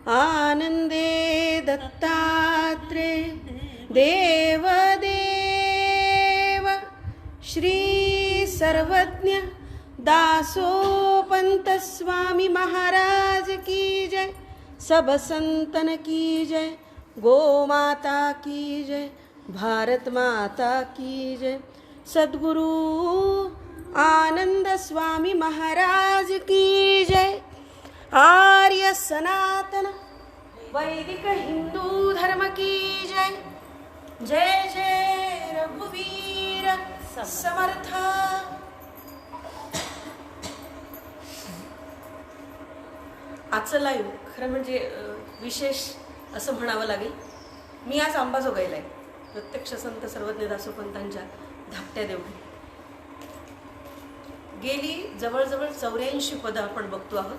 आनंदे दत्तात्रे देवदेव श्री सर्वज्ञ दासोपंत स्वामी महाराज की जय। सब संतन की जय। गो माता की जय। भारत माता की जय। सद्गुरु आनंद स्वामी महाराज की जय। आर्य सनातन वैदिक हिंदू धर्म की जय। जय जय रघुवीर समर्थ। आजचं लाईव्ह खरं म्हणजे विशेष असं म्हणावं लागेल। मी आज अंबाजोगाईला आहे, प्रत्यक्ष संत सर्वज्ञ दासोपंतांच्या धाकट्या देवळी। गेली जवळजवळ 84 पदं आपण बघतो आहोत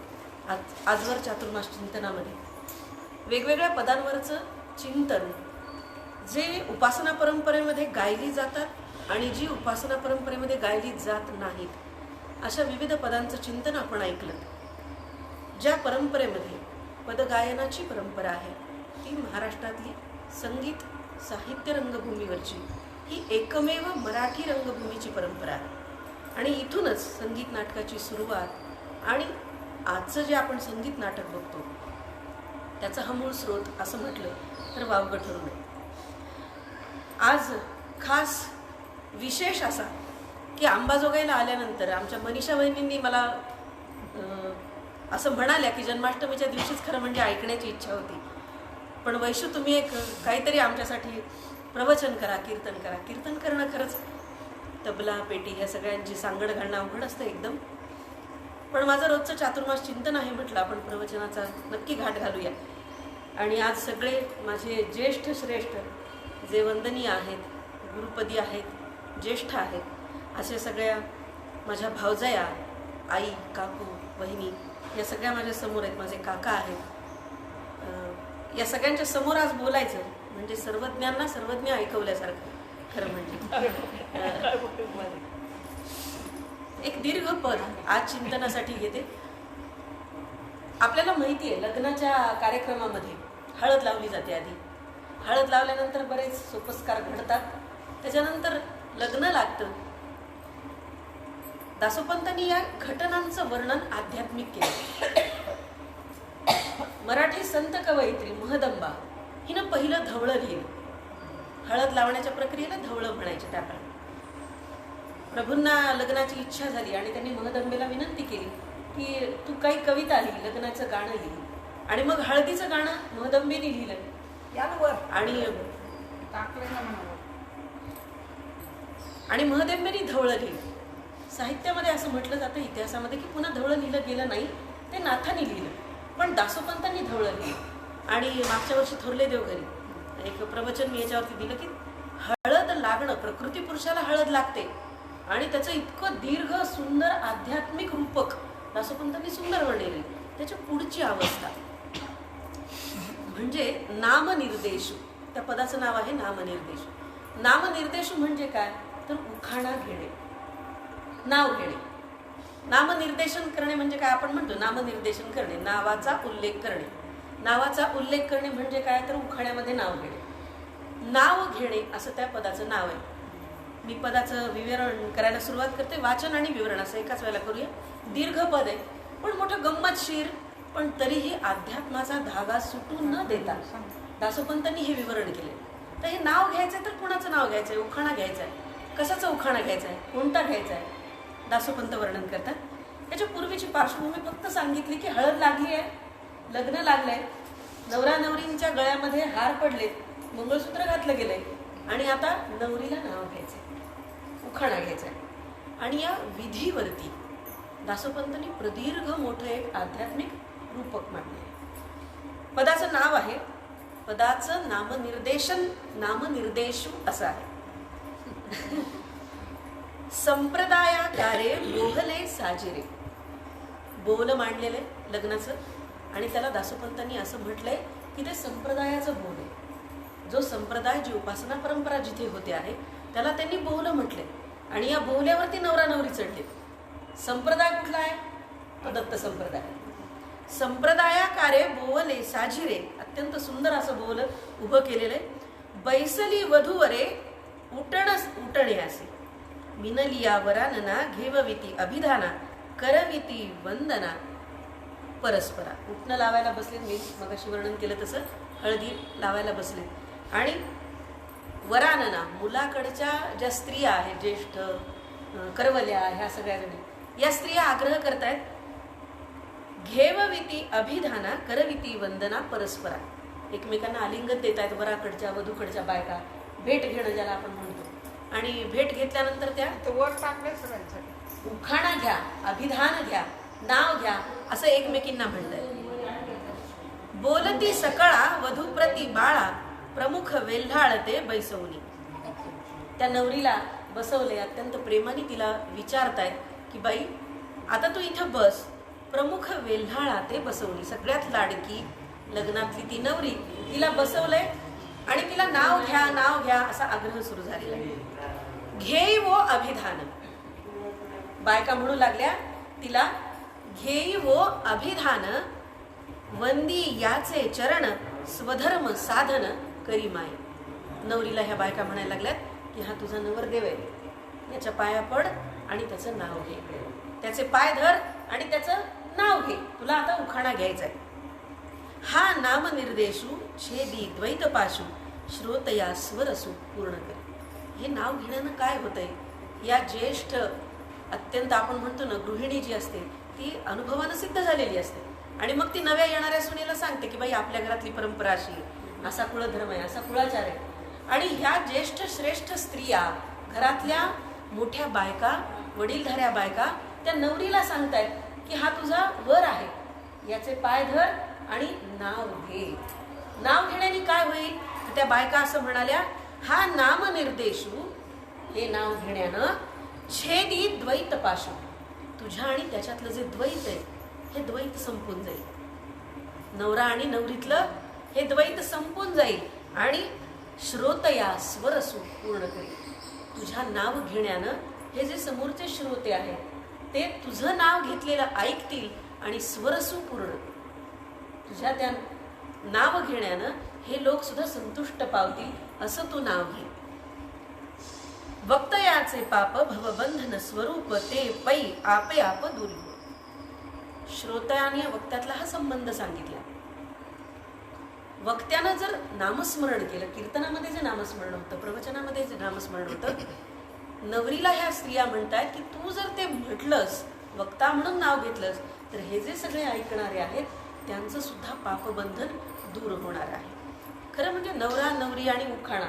आजवर चातुर्मास चिंतनामध्ये। वेगवेगळ्या पदांवरचं चिंतन जे उपासना परंपरेमध्ये गायली जातात आणि जी उपासना परंपरेमध्ये गायली जात नाहीत, अशा विविध पदांचं चिंतन आपण ऐकलं। ज्या परंपरेमध्ये पदगायनाची परंपरा आहे ती महाराष्ट्रातली संगीत साहित्य रंगभूमीवरची ही एकमेव मराठी रंगभूमीची परंपरा आहे। आणि इथूनच संगीत नाटकाची सुरुवात आणि आजचं जे आपण संगीत नाटक बघतो त्याचा हा मूळ स्रोत असं म्हटलं तर वावगं ठरू नये। आज खास विशेष असा की अंबाजोगाईला आल्यानंतर आमच्या मनीषा वहिनींनी मला असं म्हणाल्या की जन्माष्टमीच्या दिवशीच खरं म्हणजे ऐकण्याची इच्छा होती, पण वैशू तुम्ही एक काहीतरी आमच्यासाठी प्रवचन करा, कीर्तन करा। कीर्तन करणं खरंच तबला पेटी ह्या सगळ्यांची सांगड घालणं अवघड असतं एकदम, पण माझं रोजचं चातुर्मास चिंतन आहे म्हटलं आपण प्रवचनाचा नक्की घाट घालूया। आणि आज सगळे माझे ज्येष्ठ श्रेष्ठ जे वंदनीय आहेत, गुरुपदी आहेत, ज्येष्ठ आहेत, असे सगळ्या माझ्या भावजया, आई, काकू, बहिणी या सगळ्या माझ्या समोर आहेत। माझे काका आहेत। या सगळ्यांच्या समोर आज बोलायचं म्हणजे सर्वज्ञांना सर्वज्ञ ऐकवल्यासारखं खरं म्हणजे। एक दीर्घ पद आज चिंतनासाठी घेते। आपल्याला माहिती आहे लग्नाच्या कार्यक्रमामध्ये हळद लावली जाते। आधी हळद लावल्यानंतर बरेच सोपस्कार घडतात, त्याच्यानंतर लग्न लागतं। दासोपंतांनी या घटनांचं वर्णन आध्यात्मिक केलं। मराठी संत कवयित्री महदंबा हिनं पहिलं धवळं लिहिलं। हळद लावण्याच्या प्रक्रियेला धवळं म्हणायचे त्या काळात। प्रभूंना लग्नाची इच्छा झाली आणि त्यांनी महदंबेला विनंती केली की तू काही कविता लिही, लग्नाचं गाणं लिही। आणि मग हळदीचं गाणं महदंबेने लिहिलं आणि महदंबेने धवळं लिहिलं। साहित्यामध्ये असं म्हटलं जातं इतिहासामध्ये की पुन्हा धवळं लिहिलं गेलं नाही, ते नाथांनी लिहिलं, पण दासोपंतांनी धवळं लिहिलं। आणि मागच्या वर्षी थोरले देवघरी एक प्रवचन मी याच्यावरती दिलं की हळद लागणं, प्रकृती पुरुषाला हळद लागते आणि त्याचं इतकं दीर्घ सुंदर आध्यात्मिक रूपक दासोपंतांनी सुंदर वर्णिले। त्याची पुढची अवस्था म्हणजे नामनिर्देशू, त्या पदाचं नाव आहे नामनिर्देशू। नामनिर्देशू म्हणजे काय तर उखाणा घेणे, नाव घेणे। नामनिर्देशन करणे म्हणजे काय आपण म्हणतो नामनिर्देशन करणे, नावाचा उल्लेख करणे। नावाचा उल्लेख करणे म्हणजे काय तर उखाण्यामध्ये नाव घेणे। नाव घेणे असं त्या पदाचं नाव आहे। मी पदाचं विवरण करायला सुरुवात करते। वाचन आणि विवरण असं एकाच वेळेला करूया। दीर्घ पद आहे पण मोठं गंमतशीर, पण तरीही अध्यात्माचा धागा सुटून न देता दासोपंतांनी हे विवरण केले। तर हे नाव घ्यायचंय तर कुणाचं नाव घ्यायचंय, उखाणा घ्यायचाय, कशाचा उखाणा घ्यायचा आहे, कोणता घ्यायचा आहे, दासोपंत वर्णन करतात। त्याच्या पूर्वीची पार्श्वभूमी फक्त सांगितली की हळद लागली आहे, लग्न लागलंय, नवरा नवरींच्या गळ्यामध्ये हार पडलेत, मंगळसूत्र घातलं गेलंय आणि आता नवरीला नाव घ्यायचंय, उखाणा घ्यायचाय। आणि या विधीवरती दासोपंतांनी प्रदीर्घ मोठं एक आध्यात्मिक रूपक मांडले। पदाचं नाव आहे, पदाचं नामनिर्देशन नामनिर्देशू असं आहे। संप्रदायाकारे बोहले साजिरे, बोल मांडलेले लग्नाचं आणि त्याला दासोपंतांनी असं म्हटलंय की ते संप्रदायाचं बोल आहे। जो संप्रदाय, जी उपासना परंपरा जिथे होते आहे त्याला त्यांनी बोल म्हटले आणि या बोल्यावरती नवरा नवरी चढले। संप्रदाय कुठला आहे तो दत्त संप्रदाय। संप्रदायाकारे बोवले साजिरे, अत्यंत सुंदर असं बोल उभं केलेलं आहे. बैसली वधूवरे उटण्यासी, मिनलिया वरानना घेवविती अभिधाना, करविती वंदना परस्परा. उठणं लावायला बसले, मी मगाशी वर्णन केलं तसं हळदी लावायला बसले. आणि वरानना, मुलाकडच्या ज्या स्त्रिया आहेत, ज्येष्ठ करवल्या, ह्या सगळ्या जणी, या स्त्रिया आग्रह करतायत, घेवविती अभिधाना, करविती वंदना परस्परा. एकमेकांना आलिंगन देत आहेत वराकडच्या वधूकडच्या बायका. भेट घेणं ज्याला आपण म्हणतो. आणि भेट घेतल्यानंतर त्या वर टाकले सगळ्यांसाठी उखाणा घ्या, अभिधान घ्या, नाव घ्या, असं एकमेकींना म्हणलंय. बोलती सकळा वधूप्रती बाळा, प्रमुख वेल्हाळते बैसवली. त्या नवरीला बसवले, अत्यंत प्रेमाने तिला विचारतायत की बाई आता तू इथं बस. प्रमुख वेल्हाळा ते बसवली, सगळ्यात लाडकी लग्नातली ती नवरी, तिला बसवलंय आणि तिला नाव घ्या, नाव घ्या असा आग्रह सुरू झालेला आहे. घेई वो अभिधान, बायका म्हणू लागल्या तिला, घेई वो अभिधान, वंदी याचे चरण, स्वधर्म साधन करी माय. नवरीला ह्या बायका म्हणायला लागल्यात की हा तुझा नवरदेव आहे, याच्या पाया पड आणि त्याचं नाव घे, त्याचे पाय धर आणि त्याचं नाव घे, तुला आता उखाणा घ्यायचा आहे. हा नाम निर्देशू छेदी द्वैत पाशू, श्रोतया स्वरसू पूर्ण कर. हे नाव घेण्यानं काय होतंय, या ज्येष्ठ अत्यंत आपण म्हणतो ना गृहिणी जी असते ती अनुभवानं सिद्ध झालेली असते. आणि मग ती नव्या येणाऱ्या सुनेला सांगते की बाई आपल्या घरातली परंपरा अशी आहे, असा कुळधर्म आहे, असा कुळाचार आहे. आणि ह्या ज्येष्ठ श्रेष्ठ स्त्रिया, घरातल्या मोठ्या बायका, वडीलधाऱ्या बायका, त्या नवरीला सांगतायत की हा तुझा वर आहे, याचे पाय धर आणि नाव घे. नाव घेण्याने काय होईल, त्या बायका असं म्हणाल्या, हा नाम निर्देशू, हे नाव घेण्यानं, छेदी द्वैत पाशू, तुझ्या आणि त्याच्यातलं जे द्वैत आहे हे द्वैत संपून जाईल. नवरा आणि नवरीतलं हे द्वैत संपून जाईल. आणि श्रोतया स्वरसू पूर्ण करी, तुझ्या नाव घेण्यानं हे जे समोरचे श्रोते आहेत ते तुझं नाव घेतलेलं ऐकतील आणि स्वरसू पूर्ण, तुझ्या त्या नाव घेण्यानं हे लोक सुद्धा संतुष्ट पावतील, असं तू नाव घे. वक्तयाचे पाप भवबंधन स्वरूप, ते पै आपे आप दूर हो. श्रोत्याने वक्त्यातला हा संबंध सांगितला. वक्त्यानं जर नामस्मरण केलं, कीर्तनामध्ये जे नामस्मरण होतं, प्रवचनामध्ये जे नामस्मरण होतं, नवरीला ह्या स्त्रिया म्हणतायत की तू जर ते म्हटलंस, वक्ता म्हणून नाव घेतलंस, तर हे जे सगळे ऐकणारे आहेत त्यांचं सुद्धा पापबंधन दूर होणार आहे. खरं म्हणजे नवरा नवरी आणि उखाणा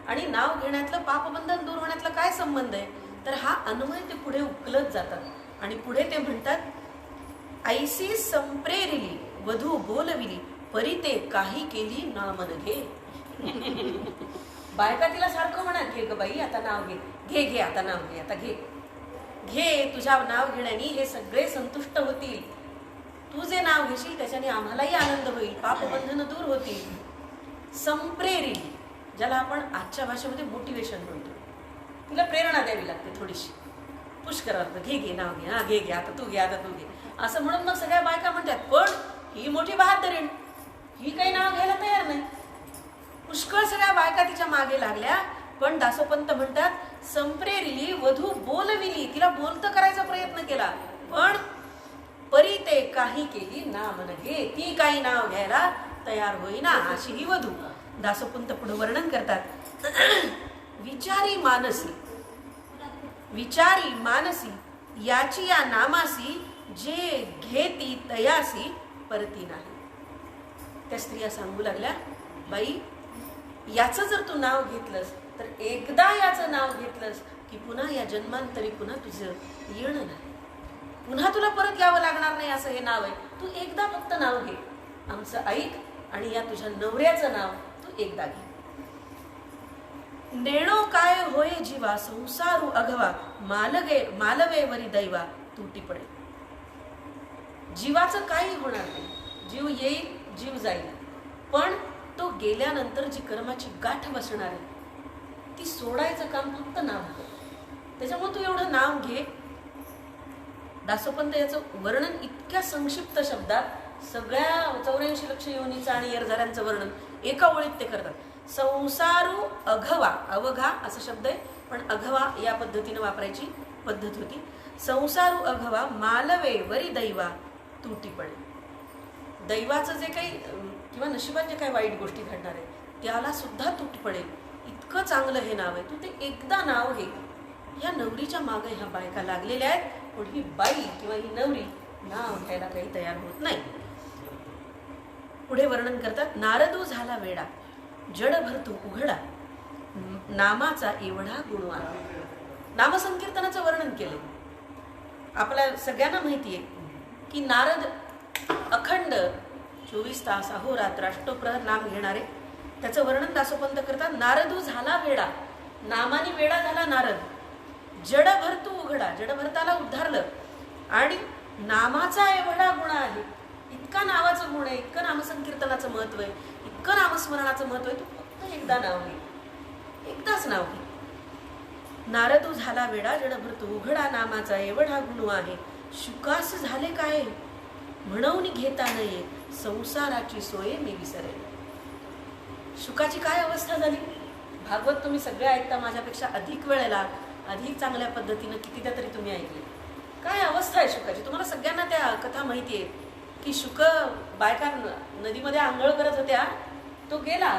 आणि नाव घेण्यातलं पापबंधन दूर होण्यातला काय संबंध आहे, तर हा अन्वय ते पुढे उकलत जातात. आणि पुढे ते म्हणतात, ऐसी संप्रेरिली वधू बोलविली, परी ते काही केली नामन घे. बायका तिला सारखं म्हणत, घे ग बाई आता नाव घे, घे घे आता नाव घे, आता घे घे, तुझ्या नाव घेण्याने हे सगळे संतुष्ट होतील, तू जे नाव घेशील त्याच्याने आम्हालाही आनंद होईल, पापबंधन दूर होतील. संप्रेरिली, ज्याला आपण आजच्या भाषेमध्ये मोटिवेशन म्हणतो, तिला प्रेरणा द्यावी लागते थोडीशी, पुश करावं, घे घे नाव घे, हा घे घे आता तू घे, आता तू घे, असं म्हणून मग सगळ्या बायका म्हणतात. पण ही मोठी बहादरीण, ही काही नाव घ्यायला तयार नाही. पुष्कळ सगळ्या बायका तिच्या मागे लागल्या, पण दासोपंत म्हणतात, संप्रेरिली वधू बोलविली, तिला बोलतं करायचा प्रयत्न केला, पण परी ते काही केली नाम न घे, ती काही नाव घ्यायला तयार होईना, अशी ही वधू. दासोपंत पुढे वर्णन करतात, विचारी मानसी, विचारी मानसी, याची या नामासी, जे घेती तयासी परती नाही. त्या स्त्रिया सांगू लागल्या, बाई याचं जर तू नाव घेतलंस, तर एकदा याचं नाव घेतलंस की पुन्हा या जन्मांतरी पुन्हा तुझं येणं नाही, पुन्हा तुला परत यावं लागणार नाही, असं हे नाव आहे. तू एकदा फक्त नाव घे, आमचं ऐक, आणि या तुझ्या नवऱ्याचं नाव तू एकदा घे. नेणो काय होय जीवा, संसारू अघवा, मालवे वरी दैवा तुटी पडे. जीवाचं काही होणार नाही, जीव येईल, जीव जाईल, पण तो गेल्यानंतर जी कर्माची गाठ बसणार आहे ती सोडायचं काम फक्त नाव कर. त्याच्यामुळे तू एवढं नाव घे. दासोपंत याचं वर्णन इतक्या संक्षिप्त शब्दात सगळ्या 84 लक्ष योनीचं आणि येरझाऱ्यांचं वर्णन एका ओळीत ते करतात. संसारू अघवा, अवघा असा शब्द आहे, पण अघवा या पद्धतीने वापरायची पद्धत होती. संसारू अघवा मालवे वरी दैवा तुटी पडे. दैवाचं जे काही किंवा नशिबात जे काही वाईट गोष्टी घडणार आहे त्याला सुद्धा तुट पडेल इतकं चांगलं हे नाव आहे. तू ते एकदा नाव घे. ह्या नवरीच्या मागे ह्या बायका लागलेल्या आहेत, पण ही बाई किंवा ही नवरी नाव घ्यायला काही तयार होत नाही. पुढे वर्णन करतात. नारदू झाला वेडा जड भरतू उघडा नामाचा एवढा गुणवान. नामसंकीर्तनाचं वर्णन केले. आपल्या सगळ्यांना माहिती आहे की नारद अखंड 24 तास अहोरात्र अष्टप्रहर नाम घेणारे. त्याचं वर्णन दासोपंत करतात. नारदू झाला वेडा, नामाने वेडा झाला नारद. जड भरतू उघडा, जड भरताला उद्धारलं आणि नामाचा एवढा गुण आहे. इतका नावाचं गुण आहे, इतकं नामसंकीर्तनाचं महत्व आहे, इतकं नामस्मरणाचं महत्व आहे. तू फक्त एकदा नाव घे, एकदाच नाव घे. नारदू झाला वेडा जड भरतू उघडा नामाचा एवढा गुण आहे. शुकास झाले काय म्हणून घेता नये संसाराची सोय मी विसरेल. शुकाची काय अवस्था झाली. भागवत तुम्ही सगळे ऐकता माझ्यापेक्षा अधिक वेळेला अधिक चांगल्या पद्धतीनं कितीदा तरी तुम्ही ऐकले. काय अवस्था आहे शुकाची. तुम्हाला सगळ्यांना त्या कथा माहिती आहे की शुक बायका नदीमध्ये आंघोळ करत होत्या. तो गेला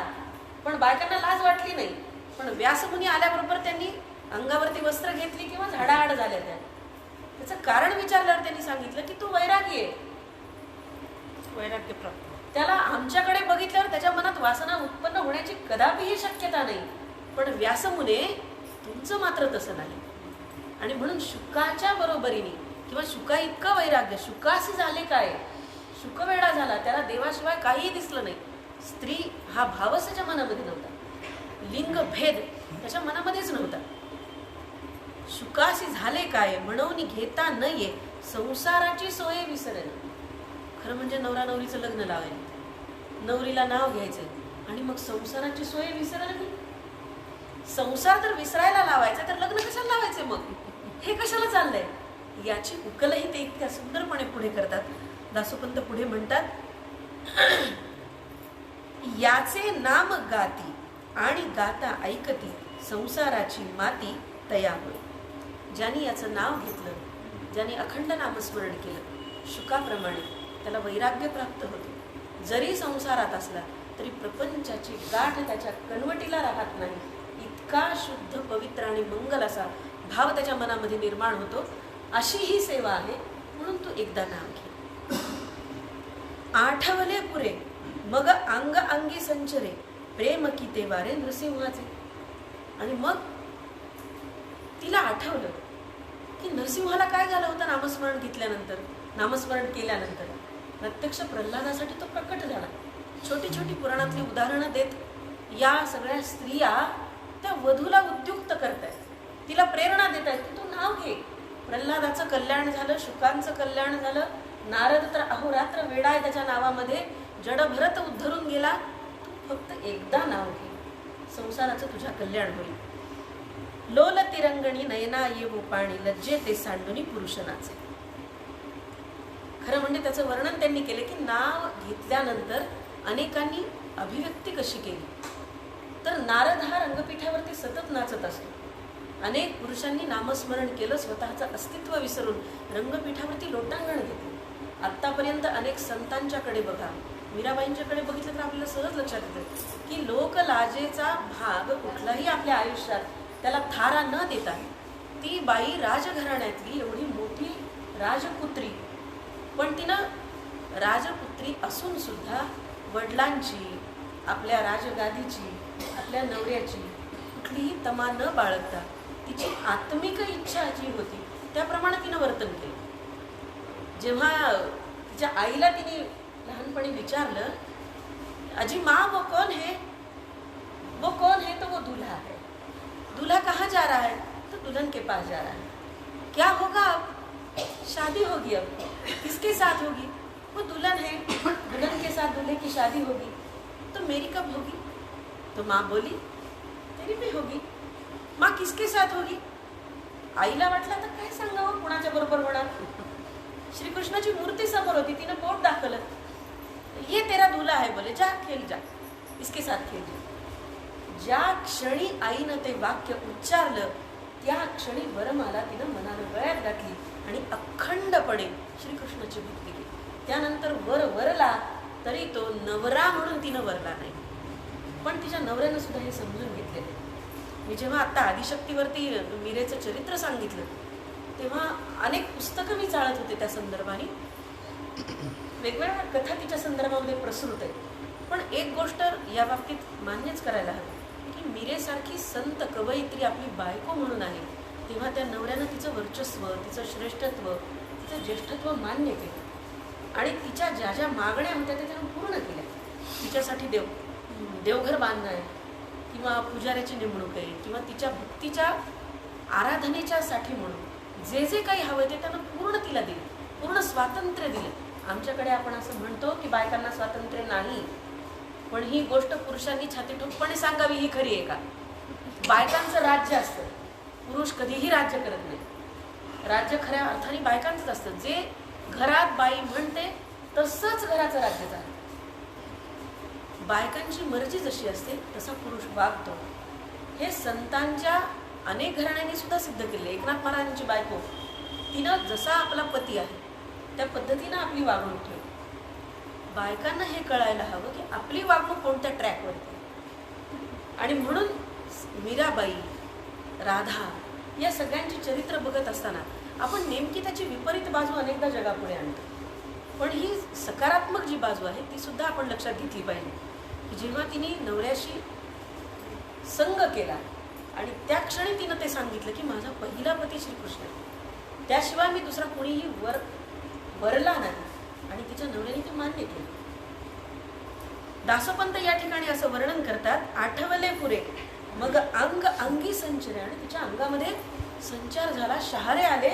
पण बायकांना लाज वाटली नाही. पण व्यासमुनी आल्याबरोबर त्यांनी अंगावरती वस्त्र घेतली किंवा झाडाआड झाल्या त्या. त्याचं कारण विचारल्यावर त्यांनी सांगितलं की तू वैरागी आहे, वैराग्य प्राप्त. त्याला आमच्याकडे बघितल्यावर त्याच्या मनात वासना उत्पन्न होण्याची कदापिही शक्यता नाही. पण व्यासमुने तुमचं मात्र तसं नाही. आणि म्हणून शुकाच्या बरोबरीने किंवा शुका इतकं वैराग्य. शुकासी झाले काय, शुकवेडा झाला, त्याला देवाशिवाय काहीही दिसलं नाही. स्त्री हा भावच त्याच्या मनामध्ये नव्हता, लिंग भेद त्याच्या मनामध्येच नव्हता. शुकासी झाले काय म्हणून घेता न ये संसाराची सोय विसरेल. खरं म्हणजे नवरा नवरीचं लग्न लावायचं, नवरीला नाव घ्यायचं आणि मग संसाराची सोय विसरेल मी. संसार तर विसरायला लावायचा तर लग्न कशाला लावायचे मग, हे कशाला चाललंय. याची उकलही ते इतक्या सुंदरपणे पुढे करतात. दासोपंत पुढे म्हणतात. याचे नाम गाती आणि गाता ऐकती संसाराची माती तया होय. ज्यांनी याचं नाव घेतलं, ज्यांनी अखंड नामस्मरण केलं, शुकाप्रमाणे त्याला वैराग्य प्राप्त होते. जरी संसारात असला तरी प्रपंचाची गाठ त्याच्या कणवटीला राहत नाही. इतका शुद्ध पवित्र आणि मंगल असा भाव त्याच्या मनामध्ये निर्माण होतो. अशी ही सेवा आहे. म्हणून तू एकदा नाव घे. आठवले पुरे मग अंग अंगी संचरे प्रेम की ते वारे नृसिंहाचे. आणि मग तिला आठवलं की नरसिंहाला काय झालं होतं नामस्मरण घेतल्यानंतर, नामस्मरण केल्यानंतर. प्रत्यक्ष प्रल्हादासाठी तो प्रकट झाला. छोटी छोटी पुराणातली उदाहरणं देत या सगळ्या स्त्रिया त्या वधूला उद्युक्त करतायत, तिला प्रेरणा देत आहेत की तू नाव घे. प्रल्हादाचं कल्याण झालं, शुकांचं कल्याण झालं. नारद तर अहोरात्र वेडा आहे त्याच्या नावामध्ये, जडभरत उद्धरून गेला. तू फक्त एकदा नाव घे, संसाराचं तुझ्या कल्याण होईल. लोल तिरंगणी नयना येवो पाणी लज्जे ते सांडुनी पुरुषनाचे. खरं म्हणजे त्याचं वर्णन त्यांनी केले की नाव घेतल्यानंतर अनेकांनी अभिव्यक्ती कशी केली. तर नारद हा रंगपीठावरती सतत नाचत असतो. अनेक पुरुषांनी नामस्मरण केलं, स्वतःचं अस्तित्व विसरून रंगपीठावरती लोटांगण घेतलं. आत्तापर्यंत अनेक संतांच्याकडे बघा, मीराबाईंच्याकडे बघितलं तर आपल्याला सहज लक्षात येतं की लोकलाजेचा भाग कुठलाही आपल्या आयुष्यात त्याला थारा न देता ती बाई राजघराण्यातली एवढी मोठी राजपुत्री, पण तिनं राजपुत्री असून सुद्धा वडिलांची, आपल्या राजगादीची, आपल्या नवऱ्याची कुठलीही तमा न बाळगता तिची आत्मिक इच्छा जी होती त्याप्रमाणे तिनं वर्तन केलं. जेव्हा तिच्या आईला तिने लहानपणी विचारलं, अजी माँ वो कौन है, वो कौन है, तो वो दूल्हा है. दूल्हा कहाँ जा रहा है, तो दुल्हन के पास जा रहा है. क्या होगा अब, शादी होगी. अब किसके साथ होगी, वो दुल्हन है, दुल्हन के साथ दूल्हे की शादी होगी. तो मेरी कब होगी. तो माँ बोली तेरी भी होगी. माँ किसके साथ होगी. आईला वाटलं तर काय सांगावं, कुणाच्या बरोबर होणार. श्रीकृष्णाची मूर्ती समोर होती, तिनं बोट दाखवलं. ये तेरा दूल्हा है बोले, जा खेल जा, इसके साथ खेल जा. ज्या क्षणी आईनं ते वाक्य उच्चारलं त्या क्षणी वरमाला तिनं मनानं गळ्यात घातली आणि अखंडपणे श्रीकृष्णाची भक्ती केली. त्यानंतर वरला तरी तो नवरा म्हणून तिनं वरला नाही, पण तिच्या नवऱ्यानं सुद्धा हे समजून घेतलेलं. मी जेव्हा आता आदिशक्तीवरती मीरेचं चरित्र सांगितलं तेव्हा अनेक पुस्तकं मी चाळत होते त्या संदर्भाने. वेगवेगळ्या कथा तिच्या संदर्भामध्ये प्रसृत आहे. पण एक गोष्ट या बाबतीत मान्यच करायला हवी की मीरेसारखी संत कवयित्री आपली बायको म्हणून आहे, तेव्हा त्या नवऱ्यानं तिचं वर्चस्व, तिचं श्रेष्ठत्व, तिचं ज्येष्ठत्व मान्य केलं आणि तिच्या ज्या ज्या मागण्या होत्या त्या त्यानं पूर्ण केल्या. तिच्यासाठी देवघर बांधणं आहे किंवा पुजाऱ्याची नेमणूक आहे किंवा तिच्या भक्तीच्या आराधनेच्या साठी म्हणून जे जे काही हवं ते त्यानं पूर्ण तिला दिलं, पूर्ण स्वातंत्र्य दिलं. आमच्याकडे आपण असं म्हणतो की बायकांना स्वातंत्र्य नाही, पण ही गोष्ट पुरुषांनी छाती ठोकपणे सांगावी ही खरी आहे का? बायकांचं राज्य असतं, पुरुष कधीही राज्य करत नाही. राज्य खऱ्या अर्थाने बायकांचंच असतं. जे घरात बाई म्हणते तसंच घराचं राज्य चालतं. बायकांची मर्जी जशी असते तसा पुरुष वागतो. हे संतांच्या अनेक घराण्यांनी सुद्धा सिद्ध केले. एकनाथ महाराजांची बायको तिनं जसा आपला पती आहे त्या पद्धतीनं आपली वागणूक ठेवली. बायकांना हे कळायला हवं की आपली वागणूक कोणत्या ट्रॅकवरती. आणि म्हणून मीराबाई, राधा या सगळ्यांची चरित्र बघत असताना आपण नेमकी त्याची विपरीत बाजू अनेकदा जगापुढे आणतो. पण ही सकारात्मक जी बाजू आहे ती सुद्धा आपण लक्षात घेतली पाहिजे की जेव्हा तिने नवऱ्याशी संग केला आणि त्या क्षणी तिनं ते सांगितलं की माझा पहिला पती श्रीकृष्ण आहे, त्याशिवाय मी दुसरा कोणीही वरला नाही, आणि तिच्या नवऱ्याने ते मान्य केलं. दासोपंत या ठिकाणी असं वर्णन करतात, आठवले पुरे मग अंग अंगी संचरे. आणि तिच्या अंगामध्ये संचार झाला, शहारे आले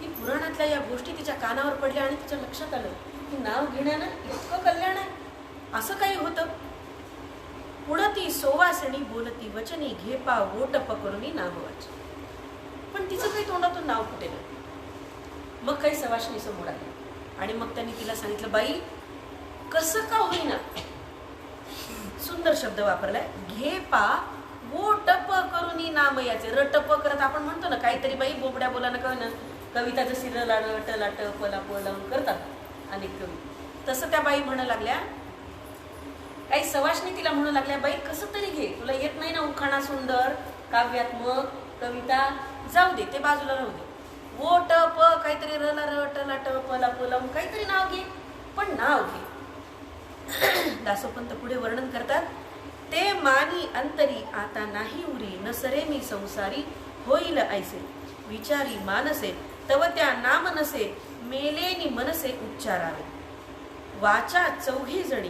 की पुराणातल्या या गोष्टी तिच्या कानावर पडल्या आणि तिच्या लक्षात आलं की नाव घेण्यानं इतकं कल्याण आहे, असं काही होतं. पुढती सोवासणी बोलती वचनी घेपा वोट पकडून नामवाच. पण तिचं काही तोंडातून नाव फुटे नाही. मग काही सवासणी समोर आली आणि मग त्यांनी तिला सांगितलं, बाई कसं का होईना, सुंदर शब्द वापरलाय, घेपा वोटप करून नाम याचे. रटप करत आपण म्हणतो ना काहीतरी, बाई बोबड्या बोलानं कळणं, कविता जशी रलाट लाट पला लावून करतात अनेक कवी, तसं त्या बाई म्हणू लागल्या. काही सवासणी तिला म्हणू लागल्या, बाई कसं तरी घे, तुला येत नाही ना उखाणा सुंदर, काव्यात्मक, कविता, जाऊ दे, ते बाजूला राहू दे. वो ट प काहीतरी रला रट लाट पला पोलावून काहीतरी नाव घे, पण नाव घे. दासोपंत पुढे वर्णन करतात, ते मानी अंतरी आता नाही उरी, नसरे मी संसारी होईल ऐसे. विचारी मानसे तव त्या नाम नसे, मेलेनी मनसे उच्चारावे. वाचा चौघी जणी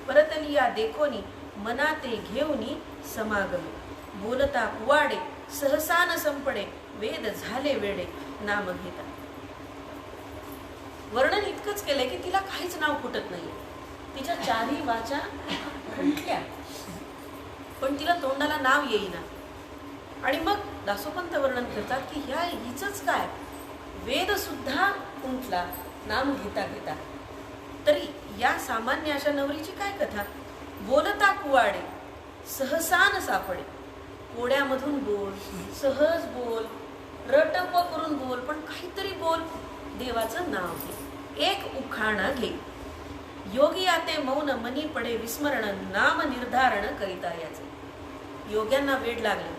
परतलिया देखोनी, मनाते घेऊनी समागमे. बोलता पुवाडे सहसान संपडे, वेद झाले वेडे नाम घेता. वर्णन इतकंच केलंय की तिला काहीच नाव फुटत नाही. तिच्या चारी वाचा खंटल्या पण तिला तोंडाला नाव येईना. आणि मग दासोपंत वर्णन करतात की ह्या हिचंच काय, वेद सुद्धा उंटला नाम घेता घेता. तरी या सामान्य अशा नवरीची काय कथा. बोलता कुवाडे सहसान सापडे, कोड्यामधून बोल, सहज बोल, रटप करून बोल, पण काहीतरी बोल, देवाचं नाव घे, एक उखाणा घे. योगी आते मौन मनी पडे विस्मरण, नाम निर्धारण करिता याचे. योग्यांना वेड लागलं,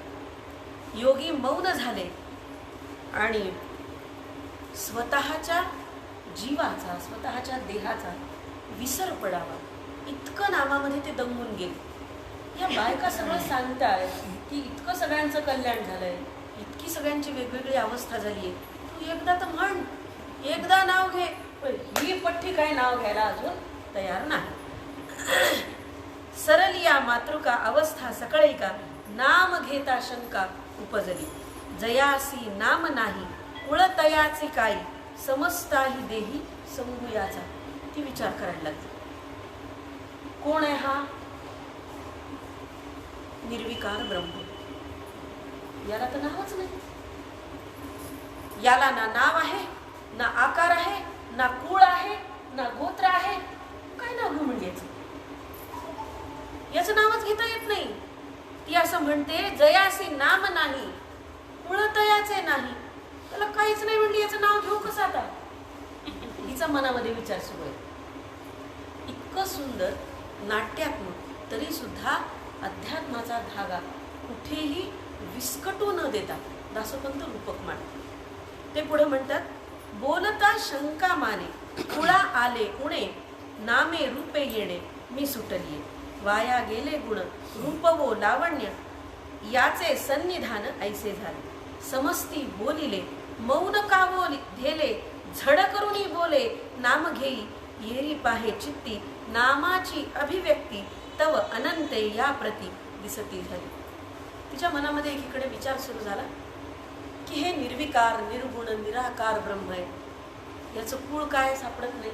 योगी मौन झाले आणि स्वतःच्या जीवाचा, स्वतःच्या देहाचा विसर पडावा इतकं नामामध्ये ते दमून गेले. या बायका सगळं सांगताय की इतकं सगळ्यांचं कल्याण झालंय, इतकी सगळ्यांची वेगवेगळी अवस्था झालीये, तू एकदा तर म्हण, एकदा नाव घे. ही पठ्ठी काय नाव घ्यायला अजून तयार नाही. सरलिया मातृका अवस्था सकळैका, नाम घेता शंका उपजली. जयासी नाम नाही कुळतयाचे काही, समजताही देही संगुयाचा. ती विचार करायला लागली, कोण आहे हा निर्विकार ब्रह्म. याला तर नावच नाही. याला ना नाव आहे, ना आकार आहे, ना कुळ आहे, ना गोत्र आहे, काय नाव घेऊ म्हणजे याचं नावच घेता येत नाही. ती असं म्हणते, जयासी नाम नाही कुळतयाचे नाही. त्याला काहीच नाही म्हणली, याचं नाव घेऊ कसं आता? तिचा मनामध्ये विचार सुरू आहे. इतकं सुंदर नाट्यात्मक तरी सुद्धा अध्यात्माचा धागा कुठेही विस्कटू न देता दासोपंत रूपक मांडतात. ते पुढे म्हणतात, बोलता शंका माने कुळा आले उणे नामे रूपे येणे मी सुटलिये. वाया गेले गुण रूपवो लावण्य याचे सन्निधान ऐसे झाले. समस्ती बोलिले मौन कावो धेले झड करुणी बोले नाम घेई येरी पाहे चित्ती नामाची अभिव्यक्ती तव अनंते या प्रती दिसती झाली. तिच्या मनामध्ये एकीकडे विचार सुरू झाला की हे निर्विकार निर्गुण निराकार ब्रह्म आहे. याचं कुळ काय सापडत नाही,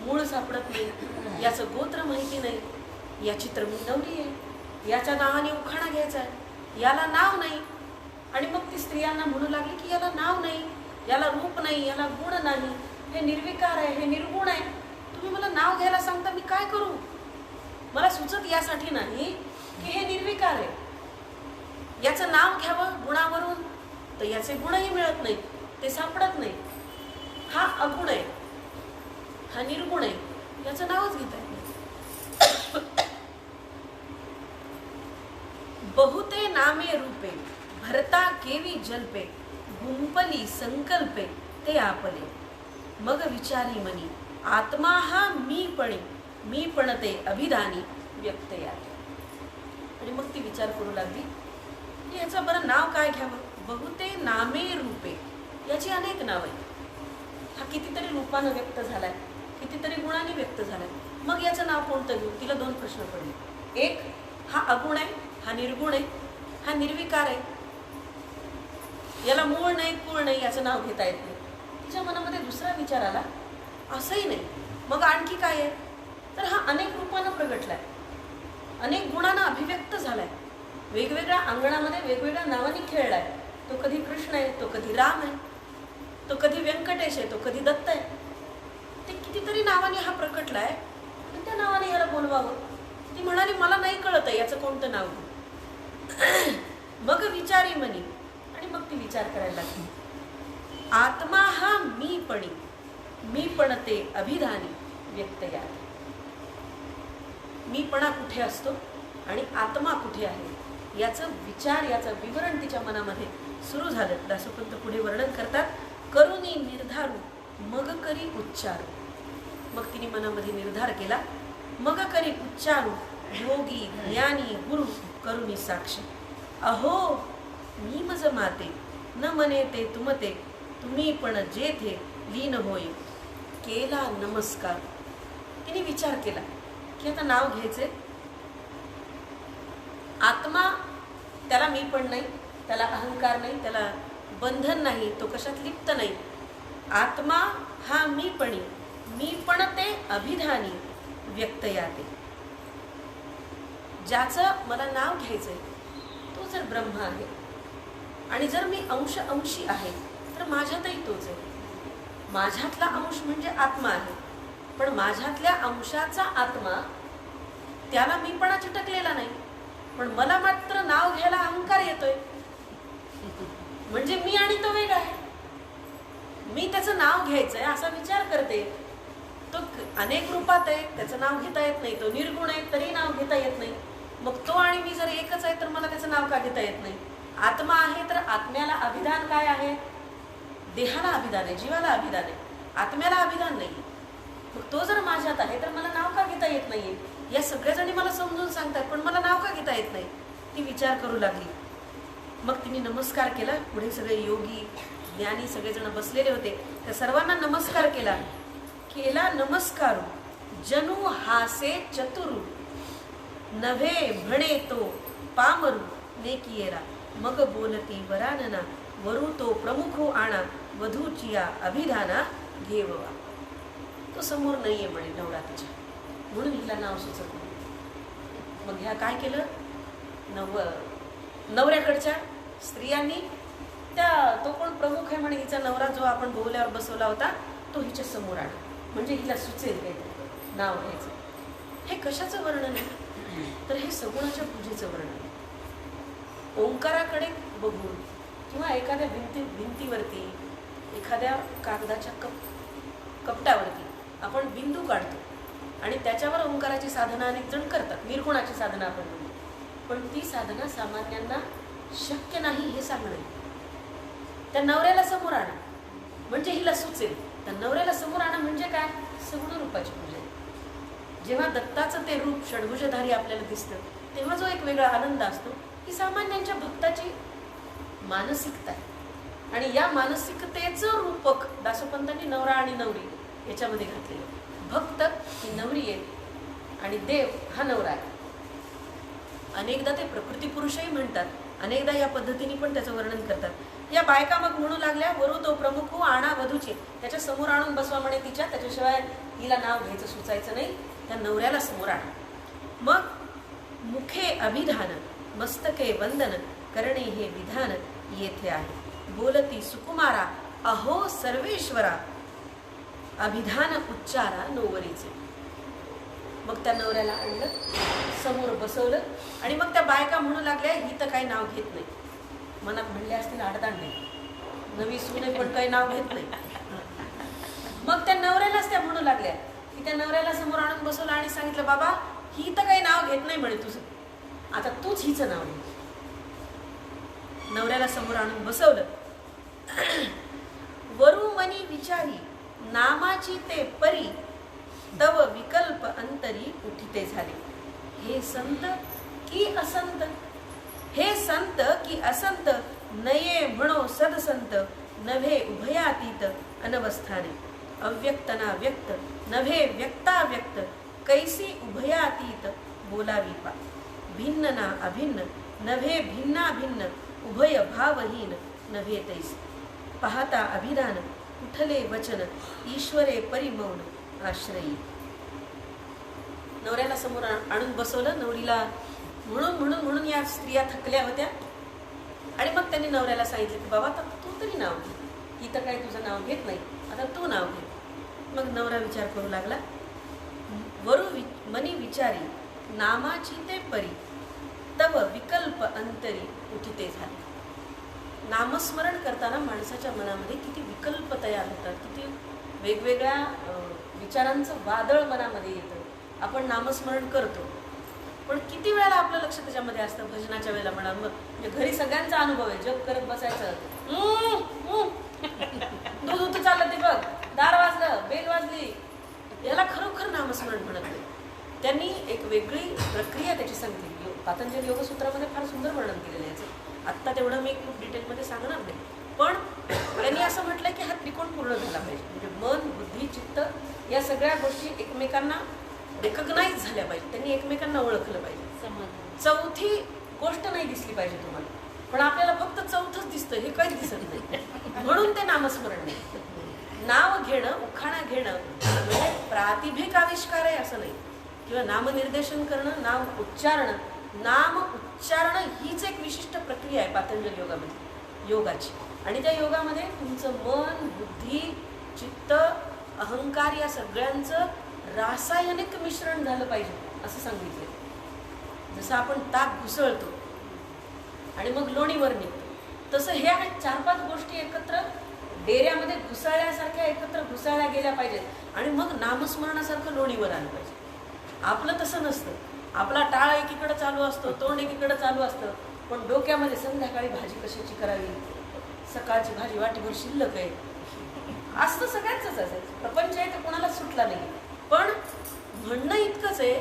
मूळ सापडत नाही, याचं गोत्र माहिती नाही, याची तर मी नवरी आहे, याच्या नावाने उखाणा घ्यायचा आहे, याला नाव नाही. आणि मग ती स्त्रियांना म्हणू लागली की याला नाव नाही, याला रूप नाही, याला गुण नाही, हे निर्विकार आहे, हे निर्गुण आहे. तुम्ही मला नाव घ्यायला सांगता, मी काय करू? मला सुचत यासाठी नाही की हे निर्विकार आहे. याचं नाव घ्यावं गुणावरून तर याचे गुणही मिळत नाही, ते सापडत नाही. हा अगुण आहे, हा निर्गुण आहे, याचं नावच घेता येत नाही. बहुते नामे रूपे भरता केवी जल्पे गुंपली संकल्पे ते आपले. मग विचारी मनी आत्मा हा मीपणी मीपणते अभिधानी व्यक्त यात. आणि मग ती विचार करू लागली की याचं बरं नाव काय घ्यावं? बहुते नामे रूपे, याची अनेक नाव आहेत. हा कितीतरी रूपानं व्यक्त झालाय, कितीतरी गुणाने व्यक्त झालाय. मग याचं नाव कोणतं घेऊ? तिला दोन प्रश्न पडले. एक, हा अगुण आहे, हा निर्गुण आहे, हा निर्विकार आहे, याला मूळ नाही कुळ नाही, याचं नाव घेता येत नाही. तिच्या मनामध्ये दुसरा विचार आला, असंही नाही, मग आणखी काय आहे? तर हा अनेक रूपानं प्रगटलाय, अनेक गुणांना अभिव्यक्त झालाय, वेगवेगळ्या अंगणामध्ये वेगवेगळ्या नावाने खेळलाय. तो कधी कृष्ण आहे, तो कधी राम आहे, तो कधी व्यंकटेश आहे, तो कधी दत्त आहे. ते कितीतरी नावाने हा प्रकटलाय आणि त्या नावाने याला बोलवावं. ती म्हणाली, मला नाही कळत आहे याचं कोणतं नाव घेऊ. मग विचारी मनी, आणि मग ती विचार करायला लागली. आत्मा हा मीपणी मीपणते अभिधानी व्यक्त या. मीपणा कुठे असतो आणि आत्मा कुठे आहे याचं विचार, याचं विवरण तिच्या मनामध्ये सुरू झालं. दासोपंत पुढे वर्णन करतात, करुणी निर्धारू मग करी उच्चारू. मग तिने मनामध्ये निर्धार केला, मग करी उच्चारू योगी ज्ञानी गुरु करुणी साक्षी. अहो मी मज माते न मने ते तुमते तुम्ही पण जेथे लीन होय केला नमस्कार. तिने विचार केला की आता नाव घ्यायचे. आत्मा, त्याला मी पण नाही, त्याला अहंकार नाही, त्याला बंधन नाही, तो कशात लिप्त नाही. आत्मा हा मीपणी मीपणते अभिधानी व्यक्त याते. ज्याचं मला नाव घ्यायचंय तो जर ब्रह्म आहे आणि जर मी अंशी आहे तर माझ्यातही तोच आहे. माझ्यातला अंश म्हणजे आत्मा आहे, पण माझ्यातल्या अंशाचा आत्मा त्याला मीपणा चिटकलेला नाही, पण मला मात्र नाव घ्यायला अहंकार येतोय. म्हणजे मी आणि तो वेगळा आहे. मी त्याचं नाव घ्यायचंय असा विचार करते. तो अनेक रूपात आहे, त्याचं नाव घेता येत नाही. तो निर्गुण आहे तरी नाव घेता येत नाही. मग तो आणि मी जर एकच आहे तर मला त्याचं नाव का घेता येत नाही? आत्मा आहे तर आत्म्याला अभिधान काय आहे? देहाला अभिधान आहे, जीवाला अभिधान आहे, आत्म्याला अभिधान नाही. मग तो जर माझ्यात आहे तर मला नाव का घेता येत नाहीये? या सगळ्याजणी मला समजून सांगतात, पण मला नाव का घेता येत नाही? ती विचार करू लागली. मग तिने नमस्कार केला. पुढे सगळे योगी ज्ञानी सगळेजण बसलेले होते, त्या सर्वांना नमस्कार केला. केला नमस्कारू जनु हासे चतुरू नभे भणे तो पामरू नेकियेरा. मग बोलती वरानना वरू तो प्रमुखो आणा वधूचिया अभिधाना घेववा. तो समोर नाहीये म्हणे नवरा तिच्या, म्हणून हिला नाव सुचत नाही. मग ह्या काय केलं? नवऱ्याकडच्या स्त्रियांनी तो कोण प्रमुख आहे म्हणे हिचा नवरा जो आपण बोहल्यावर बसवला होता तो हिच्या समोर आणा, म्हणजे हिला सुचेल काहीतरी. नाव घ्यायचं. हे कशाचं वर्णन आहे? तर हे सगुणाच्या पूजेचं वर्णन आहे. ओंकाराकडे बघून किंवा एखाद्या भिंतीवरती, एखाद्या कागदाच्या कपटावरती आपण बिंदू काढतो आणि त्याच्यावर ओंकाराची साधना अनेक जण करतात. निर्गुणाची साधना आपण म्हणतो. पण ती साधना सामान्यांना शक्य नाही हे सांगणं. त्या नवऱ्याला समोर आणा म्हणजे हिला सुचेल. त्या नवऱ्याला समोर आणा म्हणजे काय? सगुण रूपाची पूजा. जेव्हा दत्ताचं ते रूप षड्भुजधारी आपल्याला दिसतं तेव्हा जो एक वेगळा आनंद असतो ही सामान्यांच्या भक्ताची मानसिकता आहे. आणि या मानसिकतेचं रूपक दासोपंतांनी नवरा आणि नवरी याच्यामध्ये घातलेलं. भक्त ही नवरी आहे आणि देव हा नवरा आहे. अनेकदा ते प्रकृती पुरुषही म्हणतात, अनेकदा या पद्धतीने पण त्याचं वर्णन करतात. या बायका मग म्हणू लागल्या, वरू तो प्रमुख आणा वधूचे. त्याच्या समोर आणून बसवा म्हणे तिच्या, त्याच्याशिवाय हिला नाव घ्यायचं सुचायचं नाही. त्या नवऱ्याला समोर आणा. मग मुखे अभिधान मस्तके वंदन करणे हे विधान येथे आहे. बोलती सुकुमारा अहो सर्वेश्वरा अभिधान उच्चारा नोवरीचे. मग त्या नवऱ्याला आणलं, समोर बसवलं आणि मग त्या बायका म्हणू लागल्या, ही तर काही नाव घेत नाही. मनात म्हणले असतील आडदांड नाही, नवी सुने पण काही नाव घेत नाही. मग त्या नवऱ्यालाच त्या म्हणू लागल्या की त्या नवऱ्याला समोर आणून बसवलं आणि सांगितलं, बाबा ही तर काही नाव घेत नाही म्हणे तुझं, आता तूच हिचं नाव घे. नवऱ्याला समोर आणून बसवलं. वरू मनी विचारी नामाची ते परी तव विकल्प अंतरी उठिते झाले. हे संत की असंत, हे संत की असंत नये म्हणो सदसंत नव्हे उभयातीत अनवस्थाने. अव्यक्तना व्यक्त नव्हे व्यक्ता व्यक्त कैसी उभयातीत बोलावी पा. भिन्न ना अभिन्न नव्हे भिन्ना भिन्न उभय भावहीन नव्हे तैस. पाहता अभिधान उठले वचन ईश्वरे परिमौन आश्रयी. नवऱ्याला समोर आणून बसवलं. नवरीला म्हणून म्हणून म्हणून या स्त्रिया थकल्या होत्या आणि मग त्यांनी नवऱ्याला सांगितलं की बाबा आता तू तरी नाव घे, ही तर काही तुझं नाव घेत नाही, आता तू नाव घे. मग नवरा विचार करू लागला. वरू मनी विचारी नामाची ते परी तव विकल्प अंतरी उठिते झाले. नामस्मरण करताना माणसाच्या मनामध्ये किती विकल्प तयार होतात, किती वेगवेगळ्या विचारांचं वादळ मनामध्ये येतं. आपण नामस्मरण करतो पण किती वेळेला आपलं लक्ष त्याच्यामध्ये असतं. भजनाच्या वेळेला म्हणा, म्हणजे घरी सगळ्यांचा अनुभव आहे. जप करत बसायचं, दूध उतू चाललं ते बघ, दार वाजलं, बेल वाजली, याला खरोखर नामस्मरण म्हणत नाही. त्यांनी एक वेगळी प्रक्रिया त्याची सांगितली. पातंजली योगसूत्रामध्ये फार सुंदर वर्णन केलेलं आहे याचं. आत्ता तेवढं मी खूप डिटेलमध्ये सांगणार नाही, पण त्यांनी असं म्हटलं की हा त्रिकोण पूर्ण झाला पाहिजे. म्हणजे मन, बुद्धी, चित्त या सगळ्या गोष्टी एकमेकांना रेकग्नाइज झाल्या पाहिजे. त्यांनी एकमेकांना ओळखलं पाहिजे. चौथी गोष्ट नाही दिसली पाहिजे तुम्हाला, पण आपल्याला फक्त चौथंच दिसतं, हे काहीच दिसत नाही. म्हणून ते नामस्मरण नाही. नाव घेणं, उखाणा घेणं म्हणजे प्रातिभिक आविष्कार आहे असं नाही, किंवा नामनिर्देशन करणं, नाम उच्चारणं. नाम उच्चारणं हीच एक विशिष्ट प्रक्रिया आहे पातंजल योगामध्ये, योगाची. आणि त्या योगामध्ये तुमचं मन, बुद्धी, चित्त, अहंकार या सगळ्यांचं रासायनिक मिश्रण झालं पाहिजे असं सांगितलं. जसं आपण ताक घुसळतो आणि मग लोणीवर निघतो, तसं हे आहेत 4-5 गोष्टी एकत्र डेऱ्यामध्ये घुसळल्यासारख्या एकत्र घुसळल्या गेल्या पाहिजेत आणि मग नामस्मरणासारखं लोणीवर आलं पाहिजे. आपलं तसं नसतं. आपला टाळ एकीकडे चालू असतो, तोंड एकीकडे चालू असतं, पण डोक्यामध्ये संध्याकाळी भाजी कशाची करावी, सकाळची भाजी वाटीभर शिल्लक आहे असतं. सगळ्यांचंच असायचं. प्रपंच आहे तर कोणाला सुटला नाही. पण म्हणणं इतकंच आहे,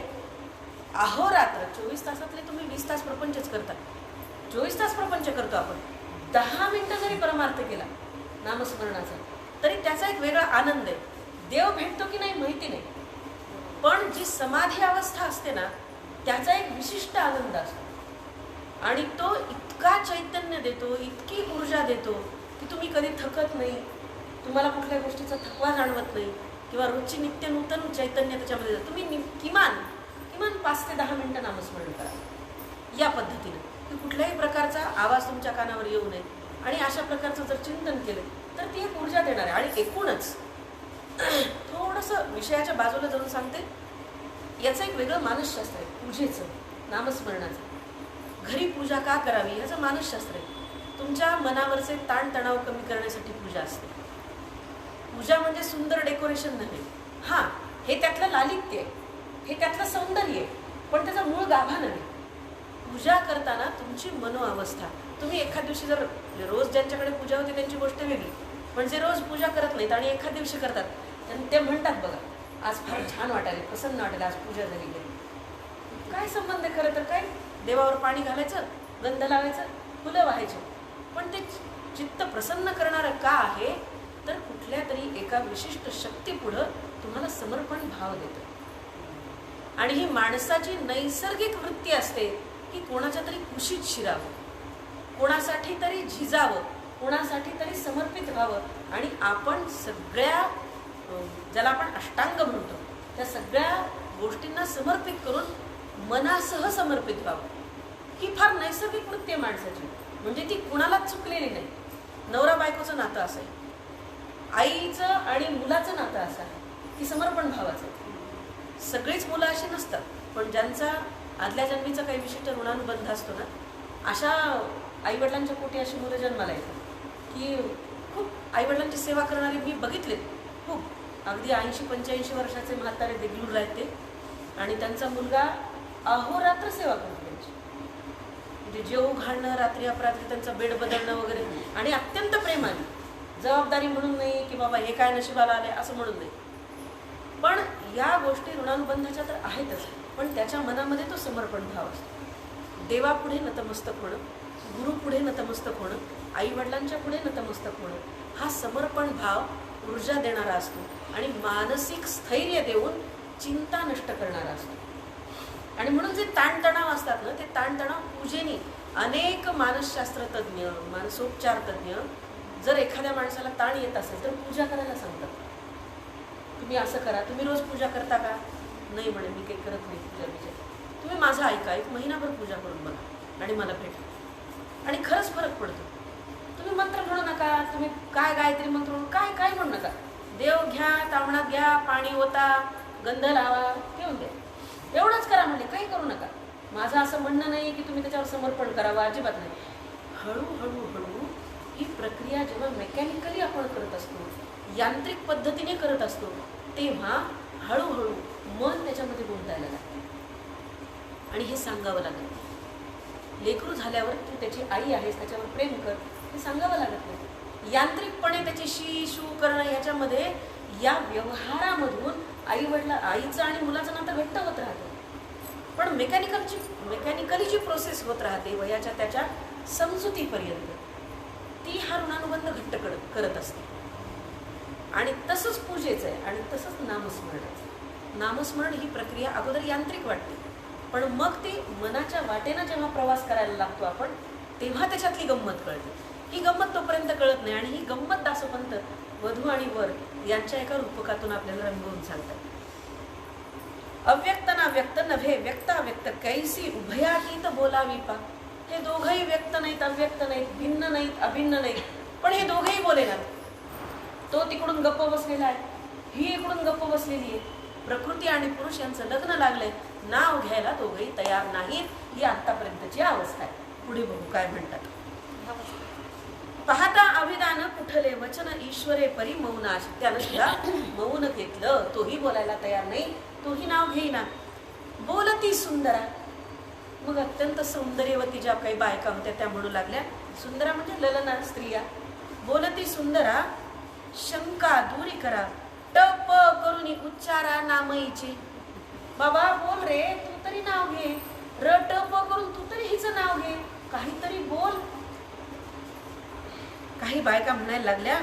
अहोरात्र 24 तासातले तुम्ही 20 तास प्रपंचच करता. 24 तास प्रपंच करतो आपण. 10 मिनिटं जरी परमार्थ केला नामस्मरणाचा तरी त्याचा एक वेगळा आनंद आहे. देव भेटतो की नाही माहिती नाही, पण जी समाधी अवस्था असते ना त्याचा एक विशिष्ट आनंद असतो आणि तो इतका चैतन्य देतो, इतकी ऊर्जा देतो की तुम्ही कधी थकत नाही, तुम्हाला कुठल्या गोष्टीचा थकवा जाणवत नाही किंवा रोजची नित्य नूतन चैतन्य त्याच्यामध्ये. तुम्ही किमान 5 ते 10 मिनिटं नामस्मरण करा या पद्धतीनं, की कुठल्याही प्रकारचा आवाज तुमच्या कानावर येऊ नये. आणि अशा प्रकारचं जर चिंतन केलं तर ती एक ऊर्जा देणार आहे. आणि एकूणच थोडंसं विषयाच्या बाजूला जाऊन सांगते. याचं एक वेगळं मानसशास्त्र आहे, पूजेचं, नामस्मरणाचं. घरी पूजा का करावी याचं मानसशास्त्र आहे. तुमच्या मनावरचे ताणतणाव कमी करण्यासाठी पूजा असते. पूजा म्हणजे सुंदर डेकोरेशन नव्हे. हां, हे त्यातलं लालित्य आहे, हे त्यातलं सौंदर्य आहे, पण त्याचा मूळ गाभा नव्हे. पूजा करताना तुमची मनोअवस्था, तुम्ही एखाद दिवशी जर रोज ज्यांच्याकडे पूजा होते त्यांची गोष्ट वेगळी, पण जे रोज पूजा करत नाहीत आणि एखाद दिवशी करतात, ते म्हणतात बघा आज फार छान वाटायला, प्रसन्न वाटायला, आज पूजा झाली आहे. काय संबंध आहे? खरं तर काय, देवावर पाणी घालायचं, गंध लावायचं, फुलं व्हायचं, पण ते चित्त प्रसन्न करणारं का आहे? तर कुठल्या तरी एका विशिष्ट शक्तीपुढं तुम्हाला समर्पण भाव देतं. आणि ही माणसाची नैसर्गिक वृत्ती असते की कोणाच्या तरी कुशीत शिरावं, कोणासाठी तरी झिजावं, कोणासाठी तरी समर्पित व्हावं. आणि आपण सगळ्या, ज्याला आपण अष्टांग म्हणतो, त्या सगळ्या गोष्टींना समर्पित करून मनासह समर्पित व्हावं. ही फार नैसर्गिक वृत्ती आहे माणसाची. म्हणजे ती कुणालाच चुकलेली नाही. नवरा बायकोचं नातं असं आहे, आईचं आणि मुलाचं नातं असं आहे की समर्पण भावाचं. सगळीच मुलं अशी नसतात, पण ज्यांचा आदल्या जन्मीचा काही विशिष्ट ऋणानुबंध असतो ना, अशा आईवडिलांच्या पोटी अशी मुलं जन्माला येतात की खूप आईवडिलांची सेवा करणारी मी बघितले खूप. अगदी 80-85 वर्षाचे म्हातारे देगलूर आहेत ते, आणि त्यांचा मुलगा अहोरात्र सेवा करतो त्यांची. म्हणजे जेवू घालणं, रात्री अपरात्री त्यांचा बेड बदलणं वगैरे, आणि अत्यंत प्रेमाने, जबाबदारी म्हणून नाही की बाबा हे काय नशिबाला आलंय असं म्हणून नाही. पण या गोष्टी ऋणानुबंधाच्या तर आहेतच, पण त्याच्या मनामध्ये तो समर्पण भाव असतो. देवापुढे नतमस्तक होणं, गुरुपुढे नतमस्तक होणं, आईवडिलांच्या पुढे नतमस्तक होणं, हा समर्पण भाव ऊर्जा देणारा असतो आणि मानसिक स्थैर्य देऊन चिंता नष्ट करणारा असतो. आणि म्हणून जे ताणतणाव असतात ना, ते ताणतणाव पूजेने अनेक मानसशास्त्र तज्ज्ञ, मानसोपचार तज्ज्ञ जर एखाद्या माणसाला ताण येत असेल तर पूजा करायला सांगतात. तुम्ही असं करा, तुम्ही रोज पूजा करता का? नाही म्हणे, मी काही करत नाही पूजा. तुम्ही माझं ऐका, एक महिनाभर पूजा करून बघा आणि मला भेटा, आणि खरंच फरक पडतो. तुम्ही मंत्र म्हणू नका, तुम्ही काय गायत्री मंत्र म्हणून काय काय म्हणू नका. देव घ्या, तांबणात घ्या, पाणी ओता, गंध लावा, ठेवून द्या, एवढंच करा म्हणजे, काही करू नका. माझं असं म्हणणं नाही की तुम्ही त्याच्यावर समर्पण करावं, अजिबात नाही. हळूहळू हळू ही प्रक्रिया जेव्हा मेकॅनिकली आपण करत असतो, यांत्रिक पद्धतीने करत असतो, तेव्हा हळूहळू मन त्याच्यामध्ये गुंतायला लागतं. आणि हे सांगावं लागत. लेकरू झाल्यावर तू त्याची आई आहेस, त्याच्यावर प्रेम कर, हे सांगावं लागत नाही. यांत्रिकपणे त्याची शी शू करणं, याच्यामध्ये, या व्यवहारामधून आईचं आणि मुलाचं नातं घट्ट होत राहतं. पण मेकॅनिकली जी प्रोसेस होत राहते वयाच्या त्याच्या समजुतीपर्यंत, ती हा ऋणानुबंध घट्ट करत असते. आणि तसंच पूजेचं आहे आणि तसंच नामस्मरणाचं. नामस्मरण ही प्रक्रिया अगोदर यांत्रिक वाटते, पण मग ती मनाच्या वाटेनं जेव्हा प्रवास करायला लागतो आपण, तेव्हा त्याच्यातली गंमत कळते. ही गंमत तोपर्यंत कळत नाही, आणि ही गंमत दासोपंत वधू आणि वर यांच्या एका रूपकातून आपल्याला रंगवून सांगतात. अव्यक्त ना व्यक्त नव्हे, व्यक्ताव्यक्त कैसी उभयातीत बोलावी पा. हे दोघंही व्यक्त नाहीत, अव्यक्त नाहीत, भिन्न नाहीत, अभिन्न नाहीत, पण हे दोघंही बोलेनात. तो तिकडून गप्प बसलेला आहे, ही इकडून गप्प बसलेली आहे. प्रकृती आणि पुरुष यांचं लग्न लागलंय, नाव घ्यायला दोघंही तयार नाहीत. ही आतापर्यंतची अवस्था आहे. पुढे बघू काय म्हणतात. पाहता अभिधान कुठले वचन ईश्वरे परी मौनाश. त्यानं सुद्धा मौन घेतलं, तोही बोलायला तयार नाही, तोही नाव घेईना. बोलती सुंदरा. मग अत्यंत सौंदर्यवती ज्या काही बायका होत्या त्या म्हणू लागल्या, सुंदरा म्हणजे ललना स्त्रिया. बोलती सुंदरा शंका दूरी करा, टप करून उच्चारा नामईचे. बाबा बोल रे, तू तरी नाव घे, र टप करून तू तरी हिचं नाव घे, काहीतरी बोल. काही बायका म्हणायला लागल्या,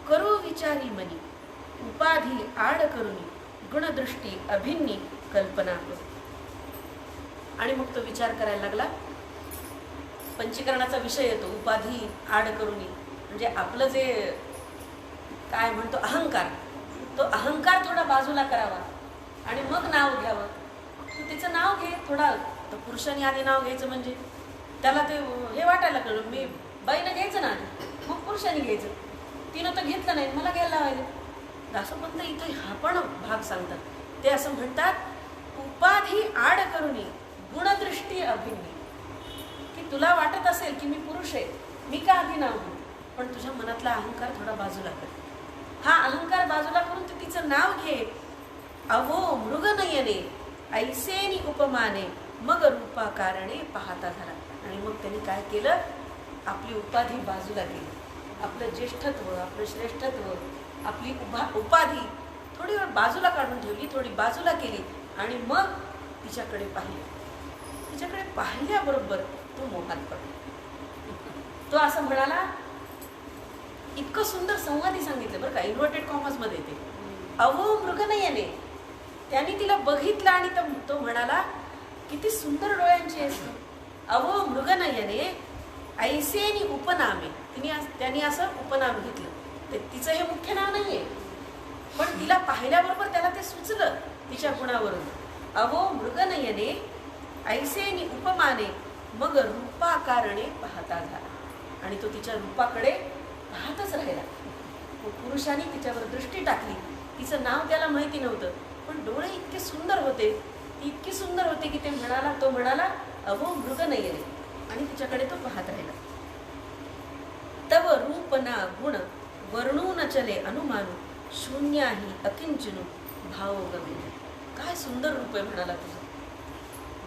करू विचारी मनी, उपाधी आड करुनी, गुणदृष्टी अभिन्नी कल्पना करू. आणि मग तो विचार करायला लागला. पंचीकरणाचा विषय येतो, उपाधी आड करुनी, म्हणजे आपलं जे काय म्हणतो अहंकार, तो अहंकार थोडा बाजूला करावा आणि मग नाव घ्यावं. तू तिचं नाव घे थोडा. तर पुरुषांनी आधी नाव घ्यायचं म्हणजे त्याला ते हे वाटायला लागलं, मी बाईनं घ्यायचं ना आधी, मग पुरुषांनी घ्यायचं. तिनं तर घेतलं नाही, मला घ्यायला लावायचं. दासोपंत इथे हा पण भाग सांगतात. ते असं म्हणतात, उपाधी आड करुनी गुणदृष्टी अभिन्नी. की तुला वाटत असेल की मी पुरुष आहे, मी का आधी नाव घेऊ, पण तुझ्या मनातला अहंकार थोडा बाजूला कर. हा अहंकार बाजूला करून तू तिचं नाव घे. अवो मृगनयने ऐसेनी उपमाने मग रूपा कारणे पाहता झाला. आणि मग त्यांनी काय केलं, आपली उपाधी बाजूला केली, आपलं ज्येष्ठत्व, आपलं श्रेष्ठत्व, आपली उपाधी थोडी वेळ बाजूला काढून ठेवली, थोडी बाजूला केली आणि मग तिच्याकडे पाहिलं. तिच्याकडे पाहिल्याबरोबर तो मोहात पडला. तो असं म्हणाला, इतकं सुंदर संवादी सांगितलं बरं का, इन्व्हर्टेड कॉमर्स मध्ये ते अहो मृगनयने. त्याने तिला बघितलं आणि तो म्हणाला, किती सुंदर डोळ्यांची आहेस तू. अहो मृगनयने ऐसेनी उपनामे. त्यांनी असं उपनाम घेतलं. ते तिचं हे मुख्य नाव नाहीये, पण तिला पाहिल्याबरोबर त्याला ते सुचलं तिच्या गुणावरून. अहो मृगनयने ऐसेनी उपमाने मग रूपाकारणे पाहता झाला. आणि तो तिच्या रूपाकडे पाहतच राहिला. पुरुषाने तिच्यावर दृष्टी टाकली. तिचं नाव त्याला माहिती नव्हतं, पण डोळे इतके सुंदर होते, ती इतकी सुंदर होती की तो म्हणाला अहो मृगनयने. आणि तिच्याकडे तो पाहत राहिला. तव रूपना गुण वर्णून चले अनुमानू शून्याही अकिंचनू भाव गमिने. काय सुंदर रूप आहे म्हणाला तुझं.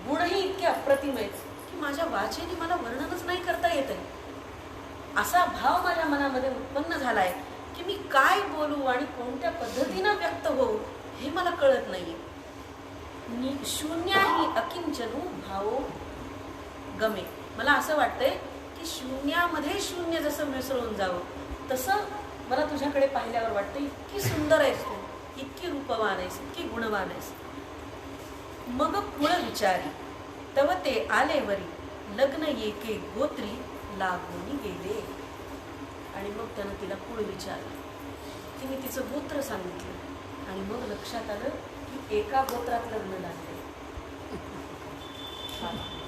गुणही इतके अप्रतिम आहेत की माझ्या वाचेने मला वर्णनच नाही करता येत आहे. असा भाव माझ्या मनामध्ये उत्पन्न झालाय की मी काय बोलू आणि कोणत्या पद्धतीनं व्यक्त होऊ हे मला कळत नाहीये. शून्याही अकिंचनू भाव गमे. मला असं वाटतंय की शून्यामध्ये शून्य जसं मिसळून जावं तसं मला तुझ्याकडे पाहिल्यावर वाटतं. इतकी सुंदर आहेस तू, इतकी रूपवान आहेस, इतकी गुणवान आहेस. मग कुळ विचारी तव ते आलेवरी लग्न येके गोत्री लागून गेले. आणि मग त्यानं तिला कुळ विचारलं. तिने तिचं गोत्र सांगितलं आणि मग लक्षात आलं की एका गोत्रात लग्न लागले.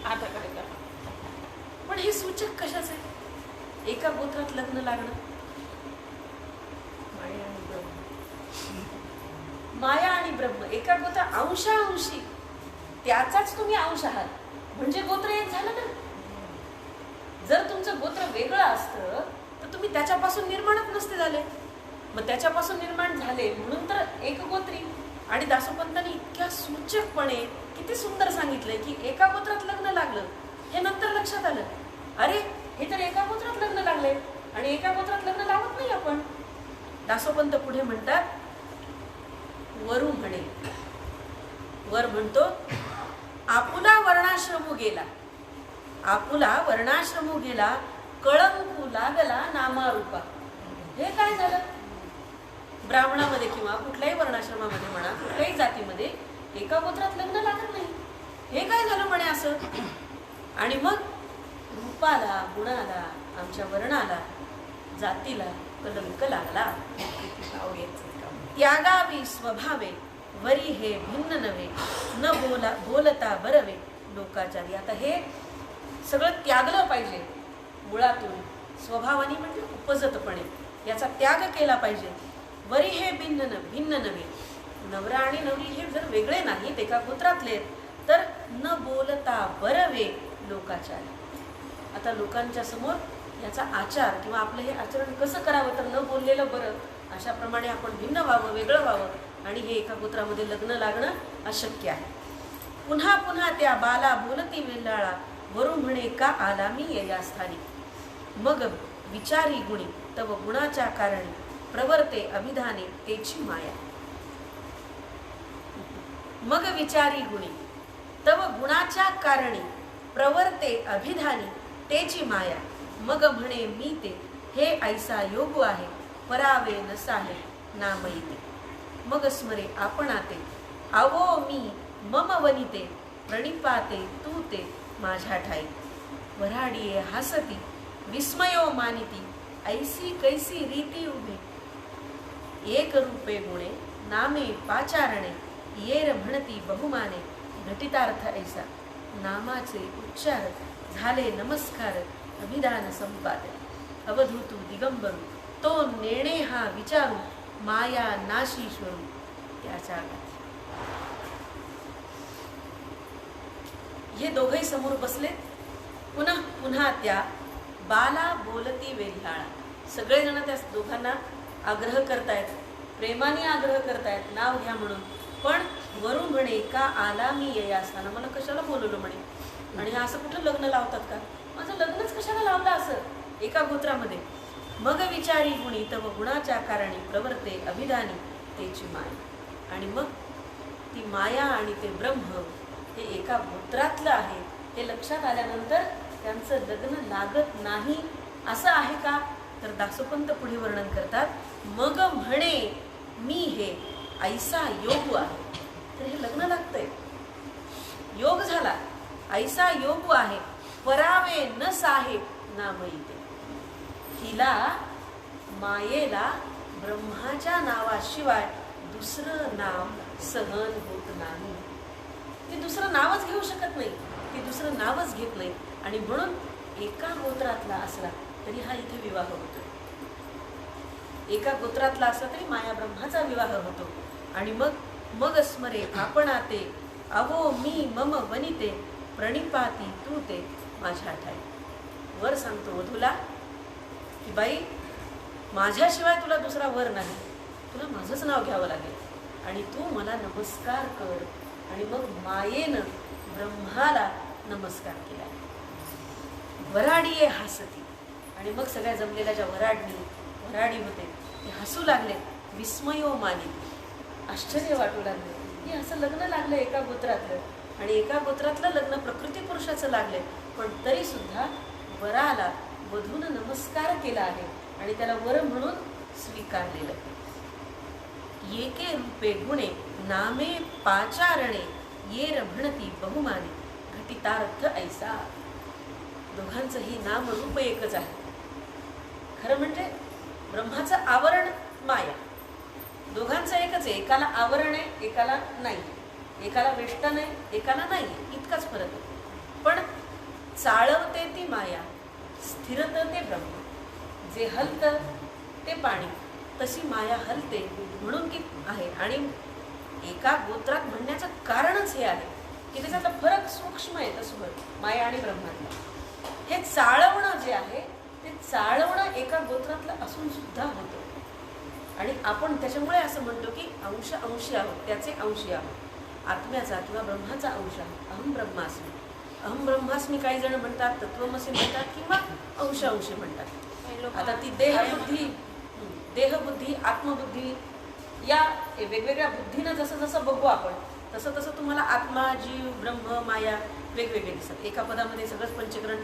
आता काय करा. पण हे सूचक कशाच आहे, एका गोत्रात लग्न लागणं? माया आणि ब्रह्म एका गोत्रा अंशांशी, त्याचाच तुम्ही अंश आहात म्हणजे गोत्र एक झालं ना. जर तुमचं गोत्र वेगळं असतं तर तुम्ही त्याच्यापासून निर्माणच नसते झाले. मग त्याच्यापासून निर्माण झाले म्हणून तर एक गोत्री. आणि दासोपंतांनी इतक्या सूचकपणे किती सुंदर सांगितलंय की एका गोत्रात लग्न लागलं. हे नंतर लक्षात आलं, अरे हे तर एका गोत्रात लग्न लागले आणि एका गोत्रात लग्न लावत नाही आपण. दासोपंत पुढे म्हणतात, वरू म्हणे. वर म्हणतो, आपुला वर्णाश्रमू गेला, आपुला वर्णाश्रमू गेला, कळंकू लागला नामारूपा. हे काय झालं? ब्राह्मणामध्ये किंवा कुठल्याही वर्णाश्रमामध्ये म्हणा, कुठल्याही जातीमध्ये एका गोत्रात लग्न लागत नाही. हे काय झालं म्हणे असं. आणि मग रूपाला, गुणाला, आमच्या वर्णाला, जातीला कलंक लागला. त्यागावी स्वभावे वरी हे भिन्न नव्हे, न बोलता बरवे लोकाचारी. आता हे सगळं त्यागलं पाहिजे मुळातून, स्वभावानी म्हणजे उपजतपणे याचा त्याग केला पाहिजे. वरी हे भिन्न नव्हे, नवरा आणि नवरी हे जर वेगळे नाहीत, एका गोत्रातले तर न बोलता बरवे लोकाचारी. आता लोकांच्या समोर याचा आचार किंवा आपलं हे आचरण कसं करावं, तर न बोललेलं बरं. अशाप्रमाणे आपण भिन्न व्हावं, वेगळं व्हावं आणि हे एका गोत्रामध्ये लग्न लागणं अशक्य आहे. पुन्हा पुन्हा त्या बाला बोलती वेल्लाळा, वरू म्हणे का आला मी या स्थानी. मग विचारी गुणी तव गुणाच्या कारणी प्रवर्ते अभिधाने तेची माया. मग विचारी गुणी तव गुणाच्या कारणी प्रवर्ते अभिधानी तेची माया. मग म्हणे मी ते हे ऐसा योग आहे, परावे नसाहे नामयिते. मग स्मरे आपणाते आवो मी मम वनिते, प्रणिपाते तू ते माझ्या ठाई. वऱ्हाडिये हासती विस्मयो मानिती, ऐसी कैसी रीती उभे. एक रूपे गुणे नामे पाचारणे, येर म्हणती बहुमाने. घटितार्थ ऐसा नामाचे उच्चार, झाले नमस्कार अभिधान संपादन. अवधूतू दिगंबरू तो नेणे हा विचारू, माया नाशी स्वरूप त्याच्या गाठी. हे दोघंही समोर बसले. पुन्हा पुन्हा त्या बाला बोलती वेल्हाळा. सगळेजण त्या दोघांना आग्रह करतायत, प्रेमाने आग्रह करतायत, नाव घ्या म्हणून. पण वरून म्हणे का आला मी ये असताना मला कशाला बोलवलं म्हणे. आणि असं कुठं लग्न लावतात का, माझं लग्नच कशाला लावलं असं एका गोत्रामध्ये. मग विचारी गुणी तव गुणाच्या कारणी प्रवर्ते अभिधानी तेची माया. आणि मग ती माया आणि ते ब्रह्म हे एका गोत्रातलं आहे हे लक्षात आल्यानंतर त्यांचं लग्न लागत नाही असं आहे का, तर दासोपंत पुढे वर्णन करतात. मग म्हणे मी हे ऐसा योग आहे. तर हे लग्न लागतंय, योग झाला, ऐसा योग आहे. परावे न साहेब नामईते. हिला मायेला ब्रह्माच्या नावाशिवाय दुसरं नाव सहन होत नाही. ती दुसरं नावच घेऊ शकत नाही, ती दुसरं नावच घेत नाही. आणि म्हणून एका गोत्रातला असला तरी हा इथे विवाह होतो. एका गोत्रातला असला तरी माया ब्रह्माचा विवाह होतो. आणि मग स्मरे आपणाते अहो मी मम वनिते प्रणिपाती तू ते माझ्या ठाई. वर सांगतो वधूला की बाई माझ्याशिवाय तुला दुसरा वर नाही, तुला माझंच नाव घ्यावं लागेल आणि तू मला नमस्कार कर. आणि मग मायेनं ब्रह्माला नमस्कार केला. वराडीये हसती. आणि मग सगळ्या जमलेल्या ज्या वराडी होते ते हसू लागले. विस्मयो मानी. आश्चर्य वाटू लागले की असं लग्न लागलं एका गोत्रातलं, आणि एका गोत्रातलं लग्न प्रकृती पुरुषाचं लागले, पण तरी सुद्धा वराला वधून नमस्कार केला आहे आणि त्याला वर म्हणून स्वीकारलेलं. येके रूपे गुणे नामे पाचारणे येर म्हणती बहुमाने घटितार्थ ऐसा. दोघांचंही नाम रूप एकच आहे. खरं म्हणजे ब्रह्माचं आवरण माया, दोघांचं एकच आहे. एकाला आवरण आहे, एकाला नाही. एकाला वेष्टन आहे, एकाला नाही. इतकाच फरक आहे. पण चाळवते ती माया, स्थिरतं ते ब्रह्म. जे हलतं ते पाणी, तशी माया हलते म्हणून की आहे. आणि एका गोत्रात म्हणण्याचं कारणच हे आहे की त्याच्यातला फरक सूक्ष्म आहे. तसं माया आणि ब्रह्मातला हे चाळवणं जे आहे ते चाळवणं एका गोत्रातलं असून सुद्धा होतं. आणि आपण त्याच्यामुळे असं म्हणतो की अंशी आहोत, त्याचे अंशी आहोत. आत्म्याचा किंवा ब्रह्माचा अंश आहोत. अहम ब्रह्मास्मी. अहम ब्रह्मास्मी काही जण म्हणतात, तत्वमसी म्हणतात, किंवा अंशी म्हणतात. आता ती देहबुद्धी आत्मबुद्धी या वेगवेगळ्या बुद्धीनं जसं जसं बघू आपण तसं तसं तुम्हाला आत्मा, जीव, ब्रह्म, माया वेगवेगळे दिसतात. एका पदामध्ये सगळंच पंचकरण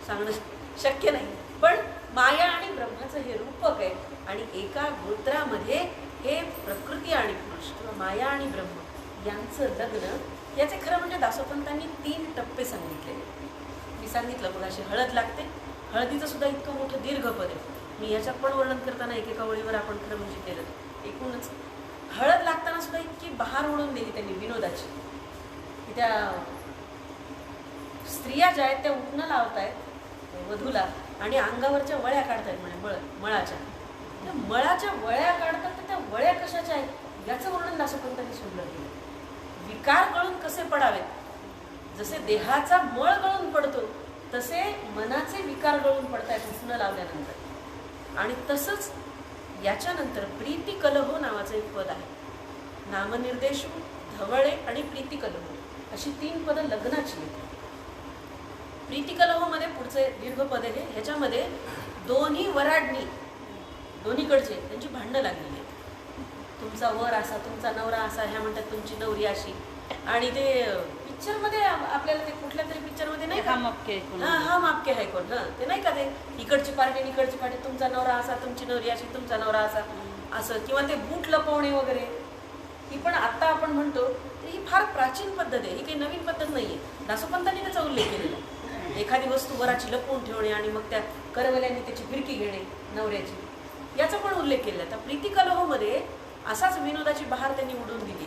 सांगणं शक्य नाही. पण माया आणि ब्रह्माचं हे रूपक आहे. आणि एका गोत्रामध्ये हे प्रकृती आणि पुरुष किंवा माया आणि ब्रह्म यांचं लग्न. याचे खरं म्हणजे दासोपंतांनी 3 टप्पे सांगितलेले. मी सांगितलं बघा, अशी हळद लागते. हळदीचं सुद्धा इतकं मोठं दीर्घ पद आहे. मी याच्यात पण वर्णन करताना एकेका ओळीवर आपण खरं म्हणजे केलं. एकूणच हळद लागताना सुद्धा इतकी बहार ओढून दिली त्यांनी विनोदाची की त्या स्त्रिया ज्या आहेत त्या उठणं लावतायत वधूला आणि अंगावरच्या वळ्या काढतायत म्हणे मळाच्या. त्या मळाच्या वळ्या काढतात तर त्या वळ्या कशाच्या आहेत याचं वर्णन दासोपंतांनी सुंदर केलं. विकार गळून कसे पडावेत, जसे देहाचा मळ गळून पडतो तसे मनाचे विकार गळून पडतायत उठणं लावल्यानंतर. आणि तसंच याच्यानंतर प्रीती कलहो नावाचं एक पद आहे. नामनिर्देशू, धवळे आणि प्रीती कलहो अशी 3 पदं लग्नाची आहेत. प्रीती कलहोमध्ये पुढचे दीर्घ पद आहे. ह्याच्यामध्ये दोन्ही वराडणी, दोन्हीकडचे त्यांची भांडणं लागलेली आहेत. तुमचा वर असा, तुमचा नवरा असा, ह्या म्हणतात तुमची नवरी अशी. आणि ते पिक्चरमध्ये आपल्याला ते कुठल्या तरी पिक्चरमध्ये नाही का, हा मापके आहे कोण, ते नाही का, ते इकडची पार्टी इकडची पार्टी, तुमचा नवरा असा, तुमची नवरी अशी, तुमचा नवरा असा असं. किंवा ते बूट लपवणे वगैरे, ही पण आत्ता आपण म्हणतो ही फार प्राचीन पद्धत आहे. ही काही नवीन पद्धत नाही आहे. दासोपंतांनी त्याचा उल्लेख केलेला आहे. एखादी वस्तू वराची लपवून ठेवणे आणि मग त्या करवल्यांनी त्याची फिरकी घेणे नवऱ्याची, याचा पण उल्लेख केलेला आहे. तर प्रीती कलहोमध्ये असाच विनोदाची बहार त्यांनी उडवून दिली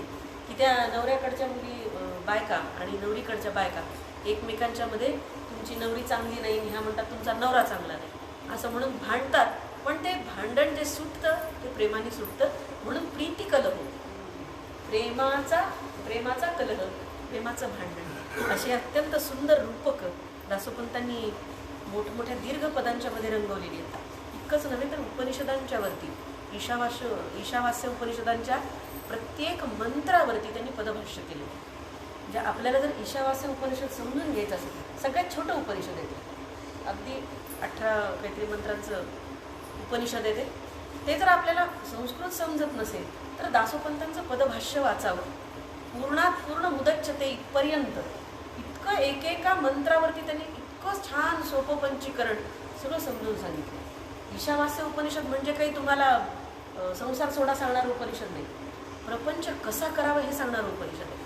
की त्या नवऱ्याकडच्या मुली बायका आणि नवरीकडच्या बायका एकमेकांच्या मध्ये तुमची नवरी चांगली नाही, ह्या म्हणतात तुमचा नवरा चांगला नाही असं म्हणून भांडतात. पण ते भांडण जे सुटतं ते प्रेमाने सुटतं. म्हणून प्रीती कलह, प्रेमाचा कलह, प्रेमाचं भांडण, असे अत्यंत सुंदर रूपक दासोपंतांनी मोठमोठ्या दीर्घ पदांच्या मध्ये रंगवलेली आहेत. इतकंच नव्हे तर उपनिषदांच्या वरती, ईशावास्य उपनिषदांच्या प्रत्येक मंत्रावरती त्यांनी पदभाष्य केले. म्हणजे आपल्याला जर ईशावास्य उपनिषद समजून घ्यायचं असेल, सगळ्यात छोटं उपनिषद येते, अगदी 18 काहीतरी मंत्रांचं उपनिषद येते, ते जर आपल्याला संस्कृत समजत नसेल तर दासोपंतांचं पदभाष्य वाचावं. पूर्णात पूर्ण मुदच्छते इथपर्यंत इतकं एकेका मंत्रावरती त्यांनी इतकं छान सोपं पंचीकरण सगळं समजून सांगितलं. ईशावास्य उपनिषद म्हणजे काही तुम्हाला संसार सोडा सांगणारं उपनिषद नाही, प्रपंच कसा करावा हे सांगणारं उपनिषद आहे.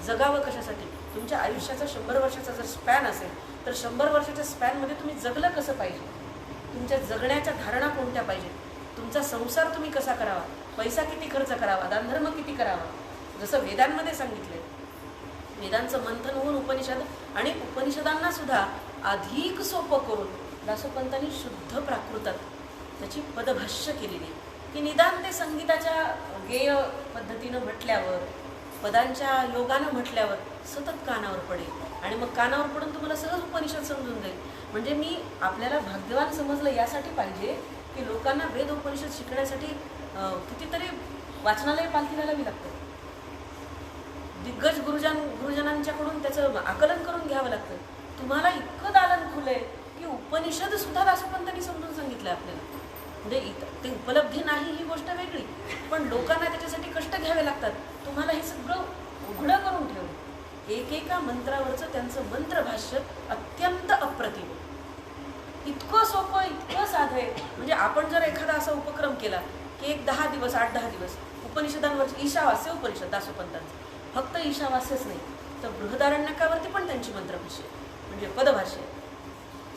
जगावं कशासाठी, तुमच्या आयुष्याचा 100 वर्षाचा जर स्पॅन असेल तर 100 वर्षाच्या स्पॅनमध्ये तुम्ही जगलं कसं पाहिजे, तुमच्या जगण्याच्या धारणा कोणत्या पाहिजेत, तुमचा संसार तुम्ही कसा करावा, पैसा किती खर्च करावा, दानधर्म किती करावा, जसं वेदांमध्ये सांगितलंय. वेदांचं मंथन होऊन उपनिषद आणि उपनिषदांना सुद्धा अधिक सोपं करून दासोपंतांनी शुद्ध प्राकृतात त्याची पदभाष्य केलेली, की निदान ते संगीताच्या गेय पद्धतीनं म्हटल्यावर, पदांच्या योगानं म्हटल्यावर सतत कानावर पडेल आणि मग कानावर पडून तुम्हाला सहज उपनिषद समजून जाईल. म्हणजे मी आपल्याला भाग्यवान समजलं यासाठी पाहिजे की लोकांना वेद उपनिषद शिकण्यासाठी कितीतरी वाचनालय पालखी घालावी लागतं, दिग्गज गुरुजनांच्याकडून त्याचं आकलन करून घ्यावं लागतं. तुम्हाला इतकं दालन खुलं आहे की उपनिषद सुद्धा दासोपंतांनी समजून सांगितलं आपल्याला. म्हणजे ते उपलब्धी नाही ही गोष्ट वेगळी, पण लोकांना त्याच्यासाठी कष्ट घ्यावे लागतात. तुम्हाला हे सगळं उघडं करून ठेवलं. एकेका मंत्रावरचं त्यांचं मंत्रभाष्य अत्यंत अप्रतिम, इतकं सोपं, इतकं साधं आहे. म्हणजे आपण जर एखादा असा उपक्रम केला की एक 10 दिवस 8-10 दिवस उपनिषदांवर, ईशावास्य उपनिषद दासोपंतांचं, फक्त ईशावास्यच नाही तर बृहदारण्यकावरती पण त्यांची मंत्रभाष्य म्हणजे पदभाष्य.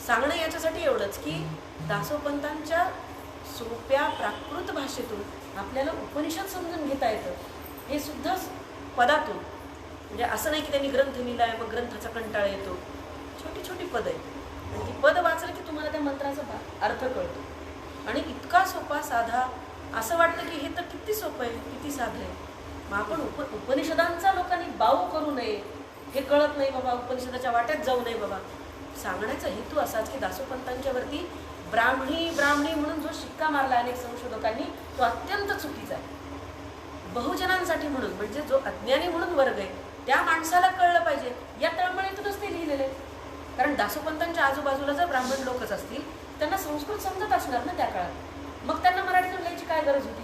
सांगणं याच्यासाठी एवढंच की दासोपंतांच्या सोप्या प्राकृत भाषेतून आपल्याला उपनिषद समजून घेता येतं, हे सुद्धा पदातून. म्हणजे असं नाही की त्यांनी ग्रंथ लिहिला आहे मग ग्रंथाचा कंटाळा येतो. छोटी छोटी पद आहे आणि ती पद वाचलं की तुम्हाला त्या मंत्राचा अर्थ कळतो. आणि इतका सोपा साधा, असं वाटतं की हे तर किती सोपं आहे, किती साधं आहे. मग आपण उपनिषदांचा लोकांनी बाऊ करू नये, हे कळत नाही बाबा, उपनिषदाच्या वाट्यात जाऊ नये बाबा. सांगण्याचा हेतू असाच की दासोपंतांच्या वरती ब्राह्मणी म्हणून जो शिक्का मारला अनेक संशोधकांनी, तो अत्यंत चुकीचा आहे. बहुजनांसाठी म्हणून, म्हणजे जो अज्ञानी म्हणून वर्ग आहे त्या माणसाला कळलं पाहिजे या तळमळीतूनच ते लिहिलेले. कारण दासोपंतांच्या आजूबाजूला जर ब्राह्मण लोकच असतील, त्यांना संस्कृत समजत असणार ना त्या काळात, मग त्यांना मराठीतून लिहायची काय गरज होती.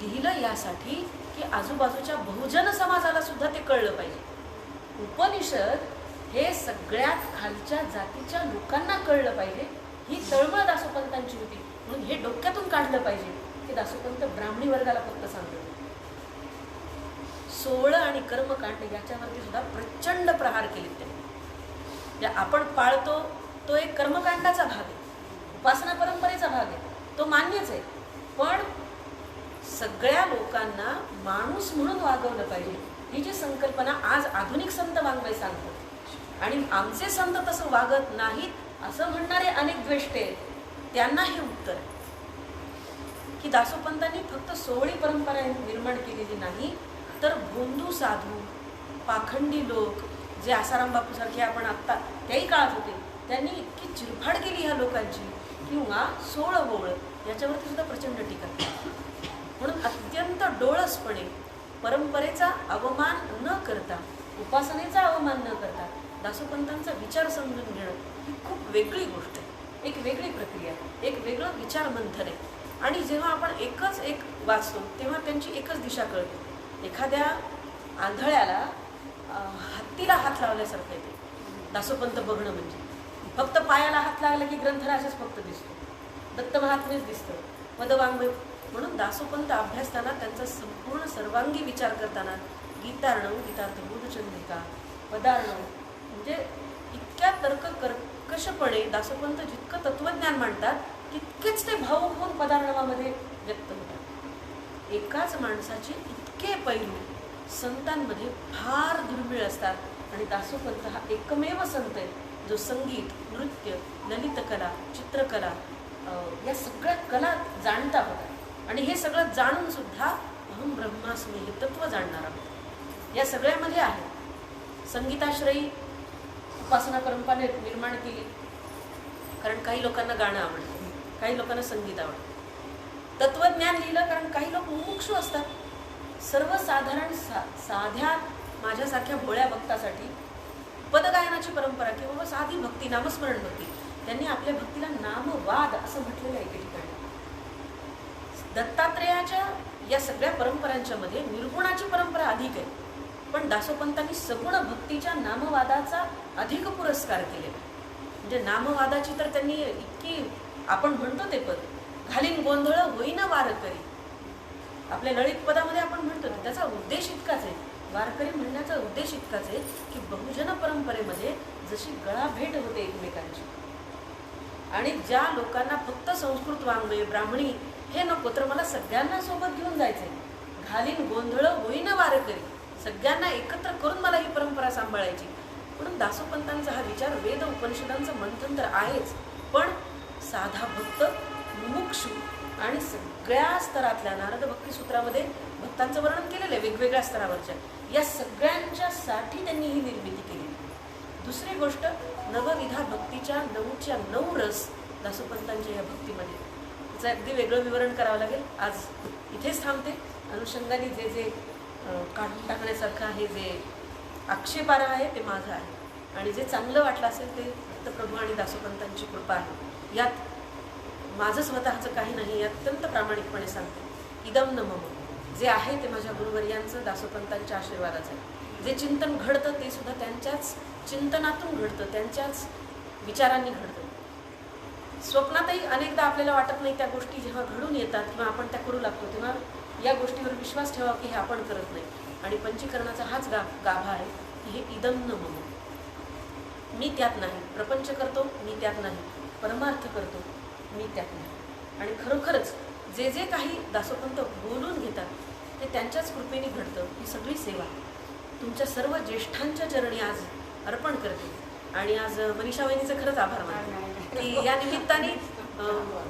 लिहिलं यासाठी की आजूबाजूच्या बहुजन समाजाला सुद्धा ते कळलं पाहिजे. उपनिषद हे सगळ्यात खालच्या जातीच्या लोकांना कळलं पाहिजे, ही तळमळ दासोपंतांची होती. म्हणून हे डोक्यातून काढलं पाहिजे की दासोपंत ब्राह्मणी वर्गाला फक्त सांगतो. 16 आणि कर्मकांड याच्यावरती सुद्धा प्रचंड प्रहार केले त्यांनी. आपण पाळतो तो एक कर्मकांडाचा भाग आहे, उपासना परंपरेचा भाग आहे, तो मान्यच आहे. पण सगळ्या लोकांना माणूस म्हणून वागवलं पाहिजे, ही जी संकल्पना आज आधुनिक संत वाङ्मय सांगतात. आणि आमचे संत तसं वागत नाहीत असं म्हणणारे अनेक द्वेष्टे आहेत, त्यांना हे उत्तर आहे की दासोपंतांनी फक्त सोहळी परंपरा निर्माण केलेली नाही, तर भोंदू साधू, पाखंडी लोक, जे आसाराम बापूसारखे आपण आत्ता त्याही काळात होते, त्यांनी इतकी चिरफाड केली ह्या लोकांची, किंवा सोळवोळ याच्यावरती सुद्धा प्रचंड टीका केली. म्हणून अत्यंत डोळसपणे परंपरेचा अवमान न करता, उपासनेचा अवमान न करता दासोपंतांचा विचार समजून घेणं ही खूप वेगळी गोष्ट आहे, एक वेगळी प्रक्रिया, एक वेगळं विचार मंथन आहे. आणि जेव्हा आपण एकच एक वाचतो तेव्हा त्यांची एकच दिशा कळते. एखाद्या आंधळ्याला हत्तीला हात लावल्यासारखं येते दासोपंत बघणं. म्हणजे फक्त पायाला हात लागला की ग्रंथराजच फक्त दिसतो, दत्त महात्मेच दिसतं, पदवाङ्मय. म्हणून दासोपंत अभ्यासताना त्यांचा संपूर्ण सर्वांगी विचार करताना गीतार्णव, गीतार्थ बोधचंद्रिका, पदार्णव, म्हणजे इतक्या तर्क कर्कशपणे दासोपंत जितकं तत्वज्ञान मांडतात तितकेच ते भावुक होऊन पदार्णवामध्ये व्यक्त होतात. एकाच माणसाचे इतके पैलू संतांमध्ये फार दुर्मिळ असतात. आणि दासोपंत हा एकमेव संत आहे जो संगीत, नृत्य, ललितकला, चित्रकला या सगळ्या कला जाणता होत्या आणि हे सगळं जाणून सुद्धा अहम ब्रह्मास्मी हे तत्व जाणणार आहोत. या सगळ्यामध्ये आहे संगीताश्रयी उपासना परंपरा निर्माण केली, कारण काही लोकांना गाणं आवडतं, काही लोकांना संगीत आवडतं. तत्वज्ञान लिहिलं कारण काही लोक मुमुक्षू असतात. सर्वसाधारण साध्या माझ्यासारख्या भोळ्या भक्तासाठी पदगायनाची परंपरा किंवा साधी भक्ती, नामस्मरण भक्ती, त्यांनी आपल्या भक्तीला नामवाद असं म्हटलेलं आहे एके ठिकाणी. दत्तात्रेयाच्या या सगळ्या परंपरांच्या मध्ये निर्गुणाची परंपरा अधिक आहे, पण दासोपंतांनी सगुण भक्तीच्या नामवादाचा अधिक पुरस्कार केलेला. म्हणजे नामवादाची तर त्यांनी इतकी, आपण म्हणतो ते पद, घालीन गोंधळ होईना वारकरी, आपल्या ललित पदामध्ये आपण म्हणतो त्याचा उद्देश इतकाच आहे. वारकरी म्हणण्याचा उद्देश इतकाच आहे की बहुजन परंपरेमध्ये जशी गळाभेट होते एकमेकांची, आणि ज्या लोकांना फक्त संस्कृत वाङ्मय ब्राह्मणी हे नको, तर मला सगळ्यांना सोबत घेऊन जायचंय, घालीन गोंधळ होईना वारकरी, सगळ्यांना एकत्र करून मला ही परंपरा सांभाळायची. म्हणून दासोपंतांचा हा विचार वेद उपनिषदांचं मंथन तर आहेच, पण साधा भक्त, मुमुक्षु आणि सगळ्या स्तरातल्या, नारद भक्ती सूत्रामध्ये भक्तांचं वर्णन केलेलं आहे वेगवेगळ्या स्तरावरच्या, या सगळ्यांच्यासाठी त्यांनी ही निर्मिती केली. दुसरी गोष्ट, नवविधा भक्तीच्या 9च्या 9 रस दासोपंतांच्या या भक्तीमध्ये, त्याचं अगदी वेगळं विवरण करावं लागेल. आज इथेच थांबते. अनुषंगाने जे जे काढून टाकण्यासारखं आहे, जे आक्षेपार्ह आहे ते माझं आहे, आणि जे चांगलं वाटलं असेल ते फक्त प्रभू आणि दासोपंतांची कृपा आहे. यात माझं स्वतःचं काही नाही, हे अत्यंत प्रामाणिकपणे सांगते. इदम न मम, जे आहे ते माझ्या गुरुवर्यांचं, दासोपंतांच्या आशीर्वादाचं आहे. जे चिंतन घडतं ते सुद्धा त्यांच्याच चिंतनातून घडतं, त्यांच्याच विचारांनी घडतं. स्वप्नातही अनेकदा आपल्याला वाटत नाही त्या गोष्टी जेव्हा घडून येतात किंवा आपण त्या करू लागतो, तेव्हा या गोष्टीवर विश्वास ठेवा की हे आपण करत नाही. आणि पंचीकरणाचा हाच गाभा आहे की हे इदम न मम, मी त्यात नाही. प्रपंच करतो मी त्यात नाही, परमार्थ करतो मी त्यात नाही. आणि खरोखरच जे जे काही दासोपंत बोलून घेतात ते त्यांच्याच कृपेने घडतं. ही सगळी सेवा तुमच्या सर्व ज्येष्ठांच्या चरणी आज अर्पण करते. आणि आज मनीषा वहिनीचं खरंच आभार मानते की या निमित्ताने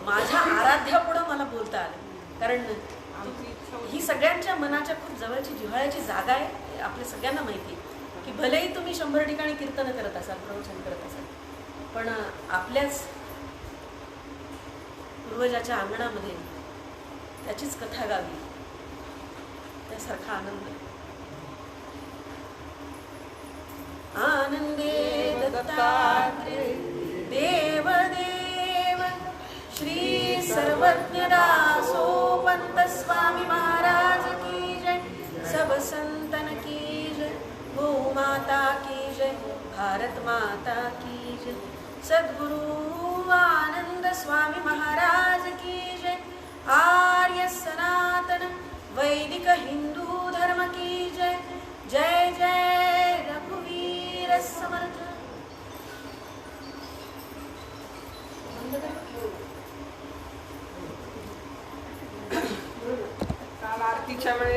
माझ्या आराध्यापुढं मला बोलता आलं, कारण ही सगळ्यांच्या मनाच्या खूप जवळची जिव्हाळ्याची जागा आहे. आपल्या सगळ्यांना माहिती आहे की भलेही तुम्ही 100 ठिकाणी कीर्तन करत असाल, प्रवचन करत असाल, पण आपल्याच पूर्वजाच्या अंगणामध्ये त्याचीच कथा गावी, त्यासारखा आनंद. आनंदे दत्तात्रेय देव देव श्री सर्वज्ञ दासोपंत स्वामी महाराज की जय, सब संतन की जय, गो माता की जय, भारत माता की जय, सद्गुरु आनंद स्वामी महाराज की जय, आर्य सनातन वैदिक हिंदू धर्म की जय. जय जय रघुवीर समर्थ. काल आरतीच्या वेळेस